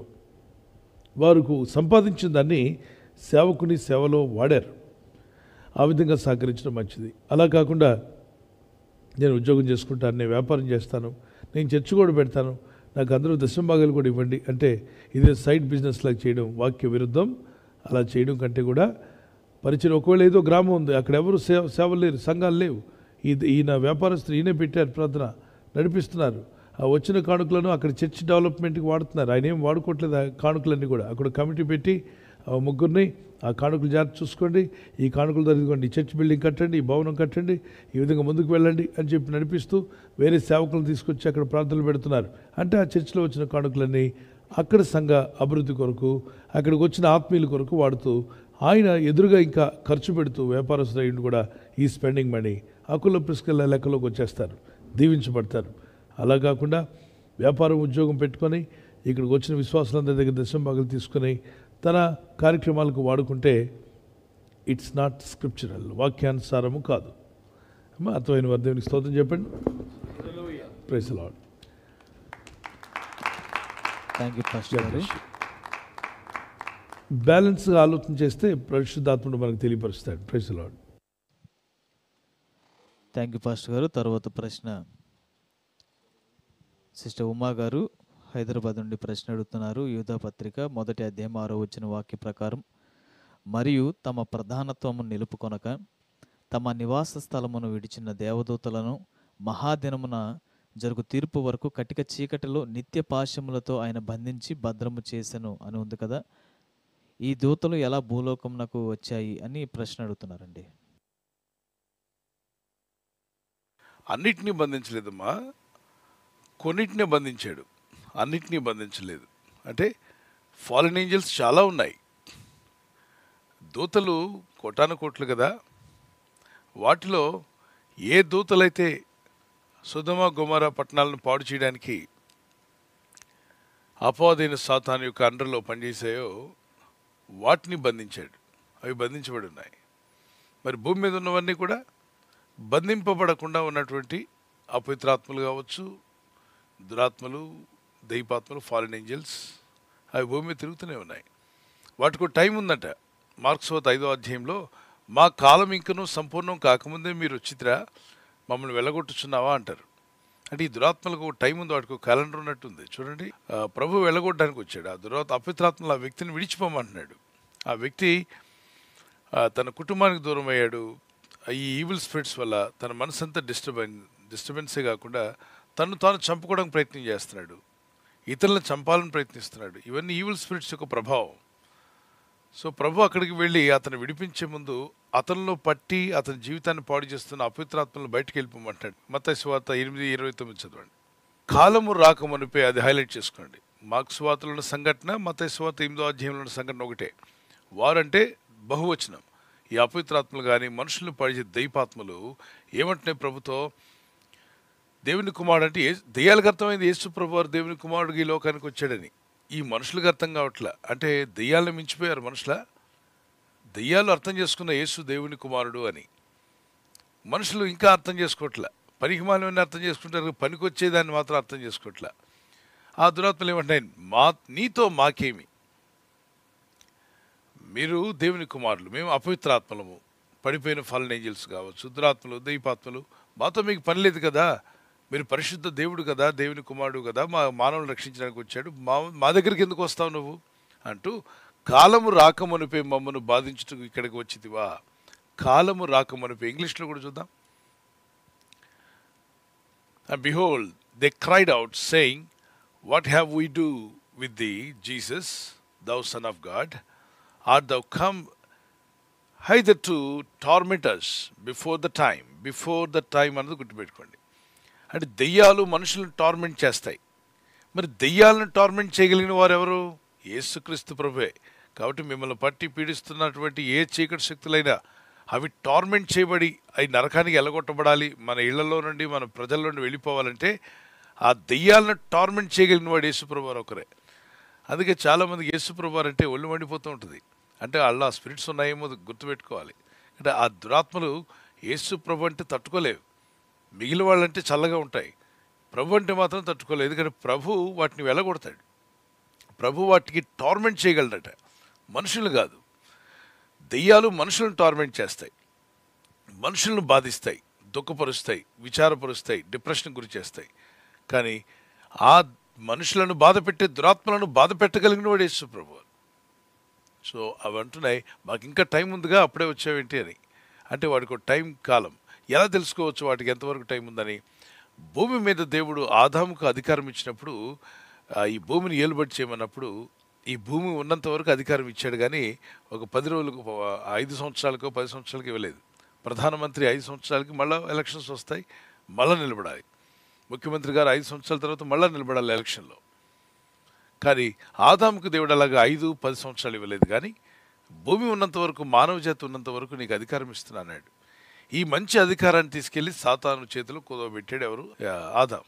S2: వారికి సంపాదించిన దాన్ని సేవకుని సేవలో వాడారు. ఆ విధంగా సహకరించడం మంచిది. అలా కాకుండా నేను ఉద్యోగం చేసుకుంటాను, నేను వ్యాపారం చేస్తాను, నేను చర్చ్ కూడా పెడతాను, నాకు అందరూ దశంభాగాలు కూడా ఇవ్వండి అంటే ఇదే సైడ్ బిజినెస్ లాగా చేయడం వాక్య విరుద్ధం. అలా చేయడం కంటే కూడా పరిచయం, ఒకవేళ ఏదో గ్రామం ఉంది, అక్కడ ఎవరు సేవలు లేరు, సంఘాలు లేవు, ఈయన వ్యాపారస్తులు ఈయనే పెట్టారు, ప్రార్థన నడిపిస్తున్నారు, ఆ వచ్చిన కానుకలను అక్కడ చర్చ్ డెవలప్మెంట్కి వాడుతున్నారు. ఆయన ఏం వాడుకోవట్లేదు ఆ కానుకలన్నీ కూడా. అక్కడ కమిటీ పెట్టి ముగ్గురిని ఆ కానుకలు జాగ్రత్త చూసుకోండి, ఈ కానుకలు జరుగుకోండి, ఈ చర్చ్ బిల్డింగ్ కట్టండి, ఈ భవనం కట్టండి, ఈ విధంగా ముందుకు వెళ్ళండి అని చెప్పి నడిపిస్తూ వేరే సేవకులను తీసుకొచ్చి అక్కడ ప్రార్థనలు పెడుతున్నారు. అంటే ఆ చర్చిలో వచ్చిన కానుకలన్నీ అక్కడ సంఘ అభివృద్ధి కొరకు, అక్కడికి వచ్చిన ఆత్మీయుల కొరకు వాడుతూ ఆయన ఎదురుగా ఇంకా ఖర్చు పెడుతూ వ్యాపారస్తులు కూడా ఈ స్పెండింగ్ మనీ అకుల ప్రిస్కిల లెక్కలోకి వచ్చేస్తారు, దీవించబడతారు. అలా కాకుండా వ్యాపారం ఉద్యోగం పెట్టుకొని ఇక్కడికి వచ్చిన విశ్వాసులందరి దగ్గర దశంభాగాలు తీసుకొని తన కార్యక్రమాలకు వాడుకుంటే ఇట్స్ నాట్ స్క్రిప్చురల్, వాక్యానుసారము కాదు. అర్థమైన వారి దేవునికి స్తోత్రం చెప్పండి. Praise the Lord.
S4: Thank you pastor గారు.
S2: బ్యాలెన్స్గా ఆలోచన చేస్తే పరిశుద్ధాత్ముడు మనకు తెలియపరుస్తాడు. Praise the Lord.
S4: Thank you pastor గారు. తర్వాత ప్రశ్న సిస్టర్ ఉమా గారు హైదరాబాద్ నుండి ప్రశ్న అడుగుతున్నారు. యూదా పత్రిక 1వ అధ్యాయం 6వ వచన వాక్య ప్రకారం, మరియు తమ ప్రధానత్వము నిలుపుకొనక తమ నివాస స్థలమును విడిచిన దేవదూతలను మహాదినమున జరుగు తీర్పు వరకు కటిక చీకటిలో నిత్య పాశములతో ఆయన బంధించి భద్రము చేసెను అని ఉంది కదా. ఈ దూతలు ఎలా భూలోకమునకు వచ్చాయి అని ప్రశ్న అడుగుతున్నారండి.
S2: అన్నిటినీ బంధించలేదమ్మా, కొన్నిటినే బంధించాడు, అన్నిటినీ బంధించలేదు. అంటే ఫాలెన్ ఏంజల్స్ చాలా ఉన్నాయి. దూతలు కోటాను కోట్లు కదా. వాటిలో ఏ దూతలైతే సొదొమ గొమొర్రా పట్టణాలను పాడు చేయడానికి అపవాదైన సాతాను యొక్క అండర్లో పనిచేసాయో వాటిని బంధించాడు. అవి బంధించబడి ఉన్నాయి. మరి భూమి మీద ఉన్నవన్నీ కూడా బంధింపబడకుండా ఉన్నటువంటి అపవిత్రాత్మలు కావచ్చు, దురాత్మలు, దైవాత్మలు, ఫారెన్ ఏంజల్స్, అవి భూమి మీద తిరుగుతూనే ఉన్నాయి. వాటికి టైం ఉందట. మార్క్స్ 5వ అధ్యాయంలో, మా కాలం ఇంకనూ సంపూర్ణం కాకముందే మీరు వచ్చిద్రా, మమ్మల్ని వెళ్ళగొట్టుచున్నావా అంటారు. అంటే ఈ దురాత్మలకు టైం ఉంది, వాటికి క్యాలెండర్ ఉన్నట్టుంది. చూడండి, ప్రభు వెళ్ళగొట్టడానికి వచ్చాడు. ఆ అపవిత్రాత్మలు ఆ వ్యక్తిని విడిచిపోమంటున్నాడు. ఆ వ్యక్తి తన కుటుంబానికి దూరం అయ్యాడు. ఈ ఈవిల్ స్పిరిట్స్ వల్ల తన మనసు అంతా డిస్టర్బెన్సే కాకుండా తను తాను చంపుకోవడానికి ప్రయత్నం చేస్తున్నాడు, ఇతరులను చంపాలని ప్రయత్నిస్తున్నాడు. ఇవన్నీ ఈవిల్ స్పిరిట్స్ యొక్క ప్రభావం. సో ప్రభు అక్కడికి వెళ్ళి అతను విడిపించే ముందు అతనిలో పట్టి అతని జీవితాన్ని పాడు చేస్తున్న అపవిత్రాత్మలను బయటకు వెళ్ళిపోమంటాడు. మత్తయి సువార్త 8:29 చదవండి. కాలము రాకమునిపై అది హైలైట్ చేసుకోండి. మార్కు సువార్తలో ఉన్న సంఘటన, మత్తయి సువార్త 8వ అధ్యాయంలో ఉన్న సంఘటన ఒకటే. వారంటే బహువచనం. ఈ అపవిత్రాత్మలు కానీ మనుషులను పడిచే దైవాత్మలు ఏమంటున్నాయి ప్రభుతో, దేవుని కుమారుడు అంటే దెయ్యాలకు అర్థమైంది యేసు ప్రభు వారు దేవుని కుమారుడికి ఈ లోకానికి వచ్చాడని. ఈ మనుషులకు అర్థం కావట్లా. అంటే దెయ్యాలను మించిపోయారు మనుషుల. దెయ్యాలు అర్థం చేసుకున్న యేసు దేవుని కుమారుడు అని మనుషులు ఇంకా అర్థం చేసుకోవట్లా. పనికిమాలని అర్థం చేసుకుంటారు, పనికొచ్చేదాన్ని మాత్రం అర్థం చేసుకోవట్లా. ఆ దురాత్మలు ఏమంటున్నాయి, నీతో మాకేమి, మీరు దేవుని కుమారులు, మేము అపవిత్రాత్మలము, పడిపోయిన ఫాలెన్ ఏంజల్స్ కావచ్చు, దురాత్మలు, దైవాత్మలు, మాతో మీకు పని లేదు కదా, మీరు పరిశుద్ధ దేవుడు కదా, దేవుని కుమారుడు కదా, మా మానవులను రక్షించడానికి వచ్చాడు, మా దగ్గరికి ఎందుకు వస్తావు నువ్వు అంటూ, కాలము రాకమునిపై మమ్మను బాధించుటకు ఇక్కడికి వచ్చితివా. కాలము రాకమునిపై ఇంగ్లీష్లో కూడా చూద్దాం. And behold, they cried out, saying, what have we do with thee, Jesus, thou Son of God? Art thou come hither to torment us before the time? Before the time అన్నది గుర్తుపెట్టుకోండి. అంటే దెయ్యాలు మనుషులను టార్మెంట్ చేస్తాయి. మరి దెయ్యాలను torment చేయగలిగిన వారు ఎవరు? యేసుక్రీస్తు ప్రభువే. కాబట్టి మిమ్మల్ని పట్టి పీడిస్తున్నటువంటి ఏ చీకటి శక్తులైనా అవి టార్మెంట్ చేయబడి అవి నరకానికి ఎలగొట్టబడాలి, మన ఇళ్లలో నుండి మన ప్రజల నుండి వెళ్ళిపోవాలంటే ఆ దెయ్యాలను టార్మెంట్ చేయగలిగిన వాడు యేసుప్రభు వారు ఒకరే. అందుకే చాలామందికి యేసుప్రభు వారు అంటే ఒళ్ళు మండిపోతూ ఉంటుంది. అంటే వాళ్ళ స్పిరిట్స్ ఉన్నాయేమో గుర్తుపెట్టుకోవాలి. అంటే ఆ దురాత్మలు యేసుప్రభు అంటే తట్టుకోలేవు. మిగిలిన వాళ్ళంటే చల్లగా ఉంటాయి, ప్రభు అంటే మాత్రం తట్టుకోలేదు. ఎందుకంటే ప్రభు వాటిని వెళ్ళగొడతాడు. ప్రభు వాటికి టార్మెంట్ చేయగలడట, మనుషులు కాదు. దెయ్యాలు మనుషులను టార్మెంట్ చేస్తాయి, మనుషులను బాధిస్తాయి, దుఃఖపరుస్తాయి, విచారపరుస్తాయి, డిప్రెషన్ గురి చేస్తాయి. కానీ ఆ మనుషులను బాధ పెట్టే దురాత్మలను బాధ పెట్టగలిగిన వాడు యేసు ప్రభు. సో అవి అంటున్నాయి, మాకు ఇంకా టైం ఉందిగా, అప్పుడే వచ్చావేంటి అని. అంటే వాడికి ఒక టైం కాలం. ఎలా తెలుసుకోవచ్చు వాటికి ఎంతవరకు టైం ఉందని? భూమి మీద దేవుడు ఆదాముకు అధికారం ఇచ్చినప్పుడు, ఈ భూమిని ఏలుబడి చేయమన్నప్పుడు ఈ భూమి ఉన్నంత వరకు అధికారం ఇచ్చాడు. కానీ ఒక 10 రోజులకు, 5 సంవత్సరాలకో 10 సంవత్సరాలకు ఇవ్వలేదు. ప్రధానమంత్రి 5 సంవత్సరాలకి మళ్ళీ ఎలక్షన్స్ వస్తాయి, మళ్ళీ నిలబడాలి. ముఖ్యమంత్రి గారు 5 సంవత్సరాల తర్వాత మళ్ళీ నిలబడాలి ఎలక్షన్లో. కానీ ఆదాముకు దేవుడు అలాగా 5-10 సంవత్సరాలు ఇవ్వలేదు. కానీ భూమి ఉన్నంత వరకు, మానవ జాతి ఉన్నంత వరకు నీకు అధికారం ఇస్తున్నాడు. ఈ మంచి అధికారాన్ని తీసుకెళ్లి సాతాను చేతిలో కుదవబెట్టాడు. ఎవరు? ఆదాం.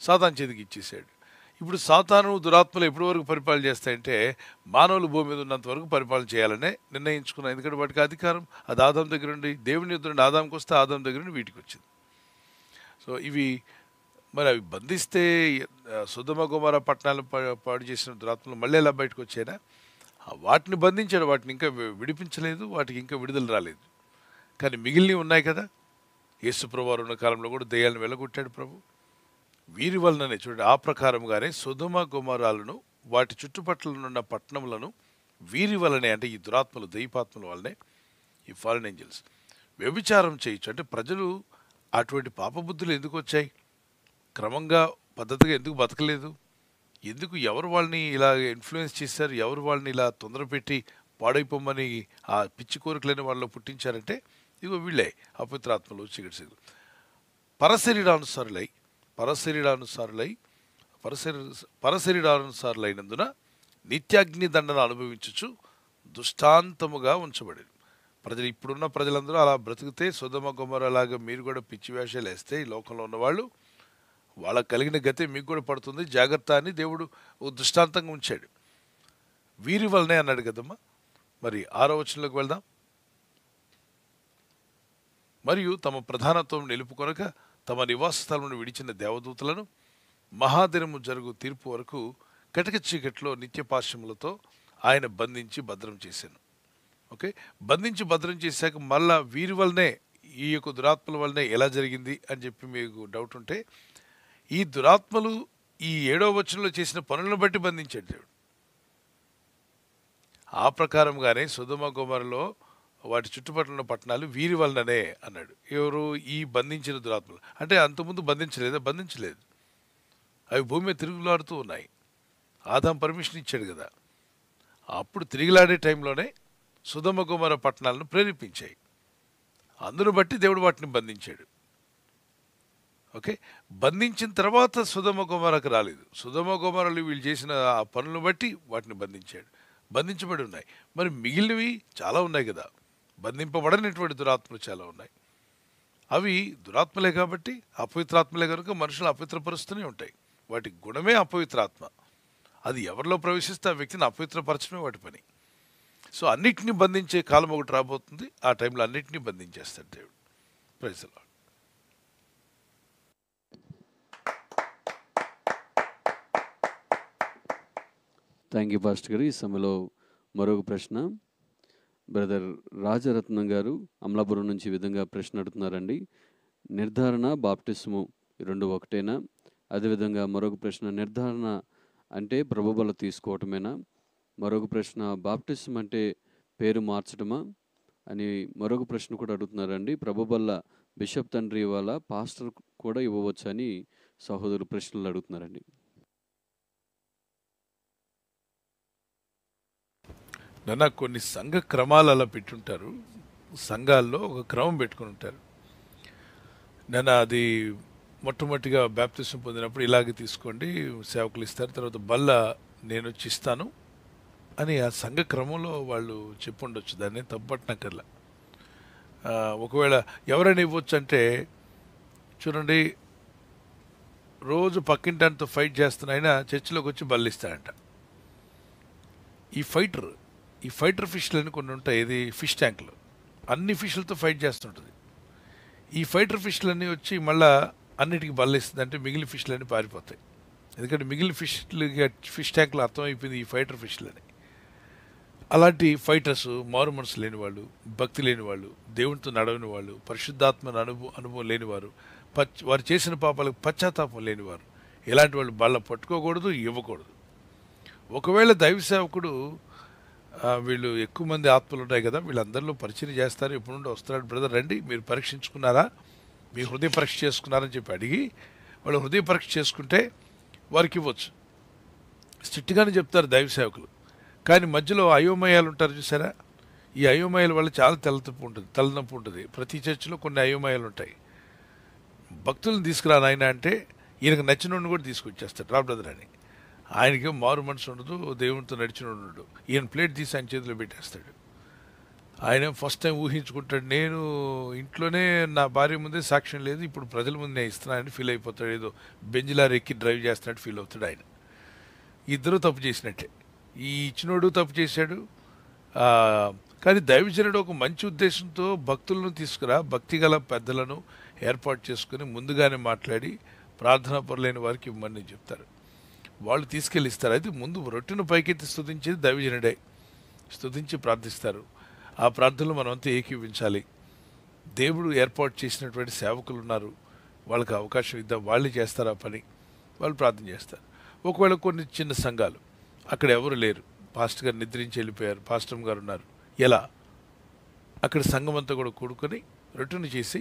S2: సాతాను చేతికి ఇచ్చేసాడు. ఇప్పుడు సాతాను దురాత్మలు ఎప్పటి వరకు పరిపాలన చేస్తాయంటే మానవులు భూమి మీద ఉన్నంత వరకు పరిపాలన చేయాలనే నిర్ణయించుకున్నాయి. ఎందుకంటే వాటికి అధికారం అది ఆదాం దగ్గర నుండి, దేవుని యుద్ధ నుండి ఆదాంకి వస్తే ఆదాం దగ్గర నుండి వీటికి వచ్చింది. సో ఇవి మరి అవి బంధిస్తే సొదొమ గొమొర్రా పట్టణాలను పాడు చేసిన దురాత్మలు మళ్ళీ ఎలా బయటకు వచ్చాయినా? వాటిని బంధించాడు, వాటిని ఇంకా విడిపించలేదు, వాటికి ఇంకా విడుదల రాలేదు. కానీ మిగిలినవి ఉన్నాయి కదా. యేసు ప్రభువారు ఉన్న కాలంలో కూడా దెయ్యాలను వెళ్ళగొట్టాడు ప్రభు. వీరి వలననే చూడండి, ఆ ప్రకారంగానే సొదొమ గొమొర్రాలను వాటి చుట్టుపక్కల ఉన్న పట్టణములను వీరి వలనే, అంటే ఈ దురాత్మలు దైవాత్మల వల్లనే, ఈ ఫారెన్ ఏంజల్స్ వ్యభిచారం చేయొచ్చు. అంటే ప్రజలు అటువంటి పాపబుద్ధులు ఎందుకు వచ్చాయి? క్రమంగా పద్ధతిగా ఎందుకు బతకలేదు? ఎందుకు ఎవరు వాళ్ళని ఇలా ఇన్ఫ్లుయెన్స్ చేశారు? ఎవరు వాళ్ళని ఇలా తొందరపెట్టి పాడైపోమని ఆ పిచ్చి కోరికలని వాళ్ళలో పుట్టించారంటే ఇగో వీళ్ళే అపవిత్రాత్మలు, చీకటి పరశరీరానుసారులైనందున నిత్యాగ్ని దండన అనుభవించుచు దుష్టాంతముగా ఉంచబడింది. ప్రజలు ఇప్పుడున్న ప్రజలందరూ అలా బ్రతికితే సొదొమ గొమొర్రా లాగా మీరు కూడా పిచ్చి వేషాలు వేస్తే ఈ లోకంలో ఉన్నవాళ్ళు, వాళ్ళకు కలిగిన గతే మీకు కూడా పడుతుంది, జాగ్రత్త అని దేవుడు ఓ దృష్టాంతంగా ఉంచాడు. వీరి వల్లనే అన్నాడు కదమ్మా. మరి 6వ వచనంలోకి వెళ్దాం. మరియు తమ ప్రధానత్వం నిలుపుకొనక తమ నివాస స్థలమును విడిచిన దేవదూతలను మహాదినము జరుగు తీర్పు వరకు కటిక చీకట్లో నిత్యపాశ్యములతో ఆయన బంధించి భద్రం చేశాను. ఓకే, బంధించి భద్రం చేశాక మళ్ళా వీరి వల్లనే, ఈ యొక్క దురాత్మల వల్లనే ఎలా జరిగింది అని చెప్పి మీకు డౌట్ ఉంటే, ఈ దురాత్మలు ఈ 7వ వచనంలో చేసిన పనులను బట్టి బంధించాడు దేవుడు. ఆ ప్రకారంగానే సొదొమ గొమొర్రాలో వాటి చుట్టుపక్కల ఉన్న పట్టణాలు వీరి వలననే అన్నాడు. ఎవరు? ఈ బంధించిన దురాత్మలు. అంటే అంతకుముందు బంధించలేదు. అవి భూమి మీద తిరుగులాడుతూ ఉన్నాయి. ఆదాం పర్మిషన్ ఇచ్చాడు కదా. అప్పుడు తిరిగిలాడే టైంలోనే సొదొమ గొమొర్రా పట్టణాలను ప్రేరేపించాయి. అందును బట్టి దేవుడు వాటిని బంధించాడు. ఓకే, బంధించిన తర్వాత సొదొమ గొమొర్రాకు రాలేదు. సొదొమ గొమొర్రాలు వీళ్ళు చేసిన ఆ పనులను బట్టి వాటిని బంధించాడు. బంధించబడి ఉన్నాయి. మరి మిగిలినవి చాలా ఉన్నాయి కదా, బంధింపబడనటువంటి దురాత్మలు చాలా ఉన్నాయి. అవి దురాత్మలే కాబట్టి, అపవిత్రాత్మలే కనుక మనుషులు అపవిత్రపరుస్తూనే ఉంటాయి. వాటి గుణమే అపవిత్రాత్మ. అది ఎవరిలో ప్రవేశిస్తే ఆ వ్యక్తిని అపవిత్రపరచడమే వాటి పని. సో అన్నిటినీ బంధించే కాలం ఒకటి రాబోతుంది. ఆ టైంలో అన్నిటినీ బంధించేస్తాడు దేవుడు. Praise the Lord.
S1: Thank you pastor గారు. ఈ సమయంలో మరొక ప్రశ్న, బ్రదర్ రాజరత్నం గారు అమలాపురం నుంచి ఈ విధంగా ప్రశ్న అడుగుతున్నారండి. నిర్ధారణ బాప్టిస్ము రెండు ఒకటేనా? అదేవిధంగా మరొక ప్రశ్న, నిర్ధారణ అంటే ప్రభుబల తీసుకోవటమేనా? మరొక ప్రశ్న, బాప్టిస్మ్ అంటే పేరు మార్చడమా అని మరొక ప్రశ్న కూడా అడుగుతున్నారండి. ప్రభుబల్ల బిషప్ తండ్రి ఇవ్వాలా, పాస్టర్ కూడా ఇవ్వవచ్చు అని సహోదరులు ప్రశ్నలు అడుగుతున్నారండి.
S2: నాన్న, కొన్ని సంఘ క్రమాలు అలా పెట్టుంటారు. సంఘాల్లో ఒక క్రమం పెట్టుకుని ఉంటారు. నాన్న, అది మొట్టమొదటిగా బాప్తిసం పొందినప్పుడు ఇలాగే తీసుకోండి, సేవకులు ఇస్తారు, తర్వాత బల్ల నేను వచ్చి ఇస్తాను అని ఆ సంఘ క్రమంలో వాళ్ళు చెప్పుండొచ్చు. దాన్ని తప్పట్నక్కర్లా. ఒకవేళ ఎవరైనా ఇవ్వచ్చు అంటే, చూడండి, రోజు పక్కింటితో ఫైట్ చేస్తున్న ఆయన చర్చిలోకి వచ్చి బల్ల ఇస్తాడంట. ఈ ఫైటర్ ఫిష్లని కొన్ని ఉంటాయి. ఇది ఫిష్ ట్యాంక్లో అన్ని ఫిష్లతో ఫైట్ చేస్తుంటుంది. ఈ ఫైటర్ ఫిష్లన్నీ వచ్చి మళ్ళీ అన్నిటికీ బల్లిస్తుంది. అంటే మిగిలిన ఫిష్లన్నీ పారిపోతాయి. ఎందుకంటే మిగిలిన ఫిష్ ట్యాంక్లో అర్థమైపోయింది ఈ ఫైటర్ ఫిష్లని. అలాంటి ఫైటర్స్ మారు మనసు లేని వాళ్ళు, భక్తి లేని వాళ్ళు, దేవునితో నడవని వాళ్ళు, పరిశుద్ధాత్మ అనుభవం లేనివారు, వారు చేసిన పాపాలకు పశ్చాత్తాపం లేనివారు, ఇలాంటి వాళ్ళు బల్ల పట్టుకోకూడదు, ఇవ్వకూడదు. ఒకవేళ దైవ సేవకుడు వీళ్ళు ఎక్కువ మంది ఆత్మలు ఉంటాయి కదా, వీళ్ళందరిలో పరిచయం చేస్తారు, ఎప్పుడు నుండి వస్తున్నాడు, బ్రదర్ రండి మీరు పరీక్షించుకున్నారా, మీ హృదయ పరీక్ష చేసుకున్నారని చెప్పి అడిగి వాళ్ళు హృదయ పరీక్ష చేసుకుంటే వారికి ఇవ్వచ్చు. స్ట్రిక్ట్గానే చెప్తారు దైవ సేవకులు. కానీ మధ్యలో అయోమయాలు ఉంటారు చూసారా, ఈ అయోమయాల వల్ల చాలా తలనొప్పి ఉంటుంది. ప్రతి చర్చిలో కొన్ని అయోమయాలు ఉంటాయి. భక్తులను తీసుకురా నాయన అంటే ఈయనకు నచ్చిన కూడా తీసుకొచ్చేస్తాడు, రా బ్రదర్ అని. ఆయనకి మారు మనసు ఉండదు, దేవునితో నడిచిన ఉండడు. ఈయన ప్లేట్ తీసి ఆయన చేతిలో పెట్టేస్తాడు. ఆయన ఫస్ట్ టైం ఊహించుకుంటాడు, నేను ఇంట్లోనే నా భార్య ముందే సాక్ష్యం లేదు, ఇప్పుడు ప్రజల ముందు నేను ఇస్తున్నానని ఫీల్ అయిపోతాడు. ఏదో బెంజిలార్ ఎక్కి డ్రైవ్ చేస్తున్నట్టు ఫీల్ అవుతాడు ఆయన. ఇద్దరు తప్పు చేసినట్టే. ఈ ఇచ్చినోడు తప్పు చేశాడు. కానీ దైవజనుడు ఒక మంచి ఉద్దేశంతో భక్తులను తీసుకురా, భక్తి గల పెద్దలను ఏర్పాటు చేసుకుని ముందుగానే మాట్లాడి ప్రార్థనా పరులైన వారికి ఇవ్వమని చెప్తారు. వాళ్ళు తీసుకెళ్ళి ఇస్తారు. అయితే ముందు రొట్టెను పైకెత్తి స్తుతించేది దైవజనుడే. స్తుతించి ప్రార్థిస్తారు. ఆ ప్రార్థనలు మనమంతా ఏకీవించాలి. దేవుడు ఏర్పాటు చేసినటువంటి సేవకులు ఉన్నారు, వాళ్ళకి అవకాశం ఇద్దాం. వాళ్ళే చేస్తారు ఆ పని, వాళ్ళు ప్రార్థన చేస్తారు. ఒకవేళ కొన్ని చిన్న సంఘాలు అక్కడ ఎవరు లేరు, పాస్టర్ గారు నిద్రించి వెళ్ళిపోయారు, పాస్టర్ గారు ఉన్నారు, ఎలా అక్కడ సంఘం అంతా కూడా కూడుకొని రొట్టెను చేసి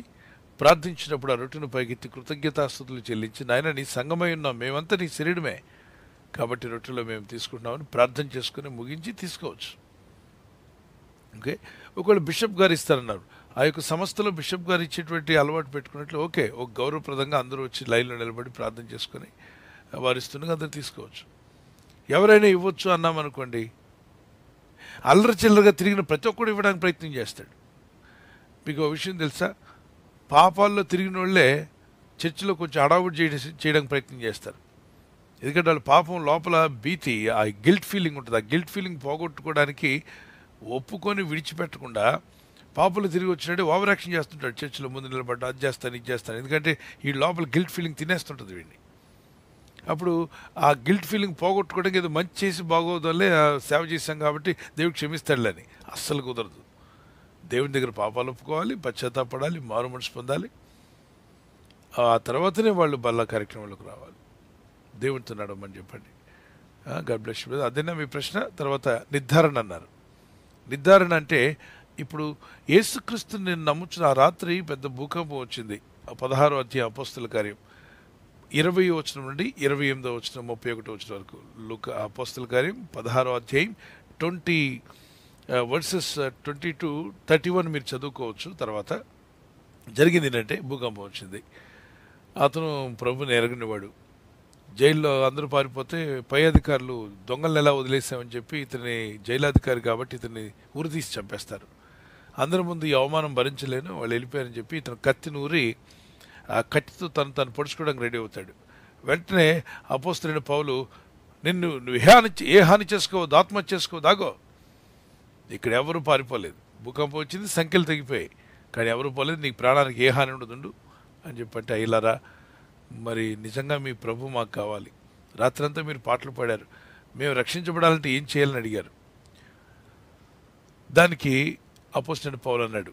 S2: ప్రార్థించినప్పుడు ఆ రొట్టెను పైకెత్తి కృతజ్ఞతాస్తుతులు చెల్లించి, నాయన నీ సంఘమై ఉన్నాం, మేమంతా నీ శరీరమే కాబట్టి రొట్టెలో మేము తీసుకుంటున్నామని ప్రార్థన చేసుకుని ముగించి తీసుకోవచ్చు. ఓకే. ఒకవేళ బిషప్ గారు ఇస్తారన్నారు, ఆ యొక్క సంస్థలో బిషప్ గారు ఇచ్చేటువంటి అలవాటు పెట్టుకున్నట్లు ఓకే, ఒక గౌరవప్రదంగా అందరూ వచ్చి లైన్లో నిలబడి ప్రార్థన చేసుకొని వారు ఇస్తుండగా అందరూ తీసుకోవచ్చు. ఎవరైనా ఇవ్వచ్చు అన్నామనుకోండి, అల్లరి చిల్లరగా తిరిగిన ప్రతి ఒక్కడు ఇవ్వడానికి ప్రయత్నం చేస్తాడు. మీకు ఒక విషయం తెలుసా, పాపాల్లో తిరిగిన వాళ్ళే చర్చిలో కొంచెం హడావుడి చేయడానికి ప్రయత్నం చేస్తారు. ఎందుకంటే వాళ్ళ పాపం లోపల భీతి, ఆ గిల్ట్ ఫీలింగ్ ఉంటుంది. ఆ గిల్ట్ ఫీలింగ్ పోగొట్టుకోవడానికి ఒప్పుకొని విడిచిపెట్టకుండా పాపలు తిరిగి వచ్చినట్టు ఓవర్ యాక్షన్ చేస్తుంటాడు. చర్చిలో ముందు నిలబడ్డా అది చేస్తాను ఇది చేస్తాను, ఎందుకంటే ఈ లోపల గిల్ట్ ఫీలింగ్ తినేస్తుంటుంది వీడిని. అప్పుడు ఆ గిల్ట్ ఫీలింగ్ పోగొట్టుకోవడానికి ఏదో మంచి చేసి బాగోదలే సేవ చేశాం కాబట్టి దేవుడు క్షమిస్తాడులని అస్సలు కుదరదు. దేవుని దగ్గర పాపాలు ఒప్పుకోవాలి, పశ్చాత్తాపడాలి, మారు మనసు పొందాలి. ఆ తర్వాతనే వాళ్ళు బల్ల కార్యక్రమాలకు రావాలి. దేవునితో నడవమని చెప్పండి. God bless you. అదేనా మీ ప్రశ్న? తర్వాత నిర్ధారణ అన్నారు. నిర్ధారణ అంటే ఇప్పుడు యేసుక్రీస్తుని నేను నమ్ముచున్న ఆ రాత్రి పెద్ద భూకంపం వచ్చింది. 16వ అధ్యాయం అపోస్తల కార్యం 20వ వచనం నుండి 28వ వచనం 31వ వచనం వరకు. అపోస్తల కార్యం 16వ అధ్యాయం 20 వర్సెస్ 22-31 మీరు చదువుకోవచ్చు. తర్వాత జరిగింది ఏంటంటే భూకంపం వచ్చింది. అతను ప్రభుని ఎరగనివాడు. జైల్లో అందరూ పారిపోతే పై అధికారులు దొంగలను ఎలా వదిలేసామని చెప్పి ఇతని జైలాధికారి కాబట్టి ఇతన్ని ఉరితీసి చంపేస్తారు. అందరి ముందు ఈ అవమానం భరించలేను, వాళ్ళు వెళ్ళిపోయారని చెప్పి ఇతను కత్తిని ఊరి ఆ కత్తితో తను పొడుచుకోవడానికి రెడీ అవుతాడు. వెంటనే అపోస్తలుడైన పౌలు, నువ్వు ఏ హాని చేసుకోవద్దు, ఆత్మహత్య చేసుకోవద్దు, ఆగో. ఇక్కడ ఎవరు పారిపోలేదు. భూకంపం వచ్చింది, సంఖ్యలు తెగిపోయాయి, కానీ ఎవరు పోలేదు, నీకు ప్రాణానికి ఏ హాని ఉండదు అని చెప్పంటే, అయ్యలారా మరి నిజంగా మీ ప్రభు మాకు కావాలి. రాత్రంతా మీరు పాటలు పాడారు, మేము రక్షించబడాలంటే ఏం చేయాలని అడిగారు. దానికి అపోస్తలుడైన పౌలు అన్నాడు,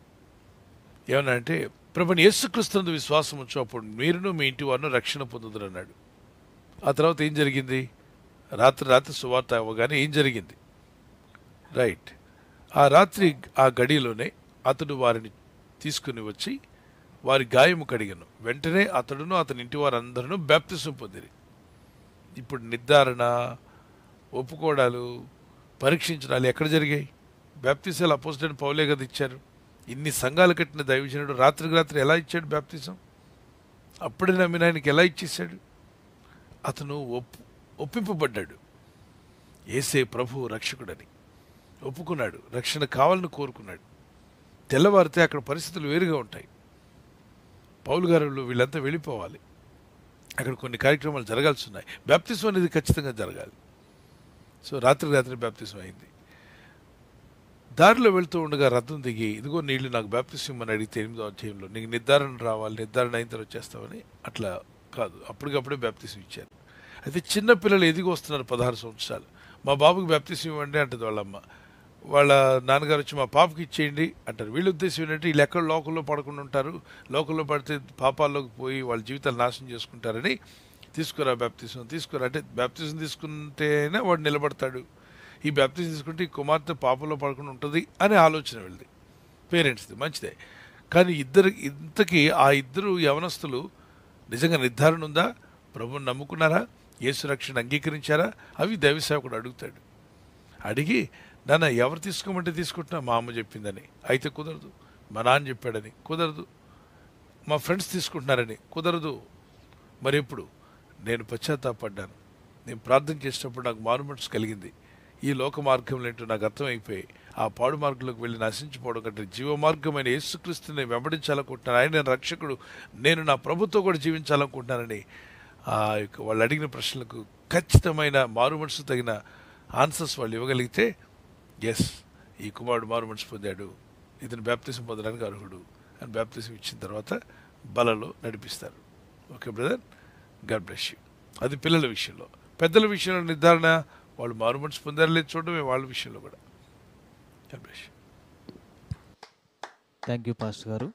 S2: ఏమన్నా అంటే, ప్రభుని యేసుక్రీస్తునందు విశ్వాసం ఉంచు, అప్పుడు మీరును మీ ఇంటి వారిని రక్షణ పొందుదురు అన్నాడు. ఆ తర్వాత ఏం జరిగింది? రాత్రి సువార్త అవ్వగానే ఏం జరిగింది? రైట్, ఆ రాత్రి ఆ గడిలోనే అతడు వారిని తీసుకుని వచ్చి వారి గాయము కడిగను. వెంటనే అతడును అతని ఇంటి వారందరూ బాప్తిసం పొందిరి. ఇప్పుడు నిర్ధారణ, ఒప్పుకోవడాలు, పరీక్షించడాలు ఎక్కడ జరిగాయి? బాప్తిసాలు అపోస్తలుడైన పౌలే కదా ఇచ్చారు. ఇన్ని సంఘాలు కట్టిన దైవజనుడు రాత్రికి రాత్రి ఎలా ఇచ్చాడు బాప్తిసం? అప్పుడే నమ్మిన ఆయనకి ఎలా ఇచ్చేశాడు? అతను ఒప్పింపబడ్డాడు. యేసే ప్రభు రక్షకుడని ఒప్పుకున్నాడు, రక్షణ కావాలని కోరుకున్నాడు. తెల్లవారితే అక్కడ పరిస్థితులు వేరుగా ఉంటాయి. పౌలు గారు వీళ్ళంతా వెళ్ళిపోవాలి, అక్కడ కొన్ని కార్యక్రమాలు జరగాల్సి ఉన్నాయి. బాప్తిసం అనేది ఖచ్చితంగా జరగాలి. సో రాత్రి బాప్తిసం అయింది. దారిలో వెళ్తూ ఉండగా రథం దిగి, ఇదిగో నీళ్లు నాకు బాప్తిసం అని అడిగితే 8వ అధ్యాయంలో నీకు నిర్ధారణ రావాలి, నిర్ధారణ అయిన తర్వాత చేస్తామని, అట్లా కాదు, అప్పటికప్పుడే బాప్తిసం ఇచ్చారు. అయితే చిన్న పిల్లలు ఎదిగి వస్తున్నారు, 16 సంవత్సరాలు. మా బాబుకి బాప్తిసం ఇవ్వండి అంటది వాళ్ళమ్మ. వాళ్ళ నాన్నగారు వచ్చి మా పాపకి ఇచ్చేయండి అంటారు. వీళ్ళ ఉద్దేశం ఏంటంటే వీళ్ళు ఎక్కడ లోకంలో పడకుండా ఉంటారు, లోకంలో పడితే పాపాల్లోకి పోయి వాళ్ళ జీవితాలు నాశనం చేసుకుంటారని, తీసుకురా బాప్తిసం తీసుకురా అంటే, బాప్తిసం తీసుకుంటేనే వాడు నిలబడతాడు, ఈ బాప్తిసం తీసుకుంటే ఈ కుమార్తె పాపంలో పడకుండా ఉంటుంది అనే ఆలోచన వెళ్ళింది పేరెంట్స్ది. మంచిదే, కానీ ఇంతకీ ఆ ఇద్దరు యవనస్తులు నిజంగా నిర్ధారణ ఉందా? ప్రభువుని నమ్ముకున్నారా? యేసు రక్షణ అంగీకరించారా? అవి దైవ సేవకుడు అడుగుతాడు. అడిగి, నాన్న ఎవరు తీసుకోమంటే తీసుకుంటున్నా, మా అమ్మ చెప్పిందని అయితే కుదరదు, మా నాన్న చెప్పాడని కుదరదు, మా ఫ్రెండ్స్ తీసుకుంటున్నారని కుదరదు. మరి ఎప్పుడు నేను పశ్చాత్తాపడ్డాను, నేను ప్రార్థన చేసినప్పుడు నాకు మారుమనసు కలిగింది, ఈ లోక మార్గంలో ఏంటో నాకు అర్థమైపోయి ఆ పాడు మార్గంలోకి వెళ్ళి నశించిపోవడం కంటే జీవ మార్గమైన యేసుక్రీస్తుని వెంబడించాలనుకుంటున్నాను, ఆయన రక్షకుడు, నేను నా ప్రభుతో కూడా జీవించాలనుకుంటున్నానని ఆ యొక్క వాళ్ళు అడిగిన ప్రశ్నలకు ఖచ్చితమైన మారుమనసు తగిన ఆన్సర్స్ వాళ్ళు ఇవ్వగలిగితే, ఎస్ ఈ కుమారుడు మారుమనసు పొందాడు, ఇతను బాప్తిసం పొందడానికి అర్హుడు అని బాప్తిసం ఇచ్చిన తర్వాత బలలో నడిపిస్తారు. Okay brother, God bless you. అది పిల్లల విషయంలో. పెద్దల విషయంలో నిర్ధారణ వాళ్ళు మారు మనసు పొందారు లేదు చూడడమే వాళ్ళ విషయంలో కూడా. God bless you.
S4: Thank you pastor గారు.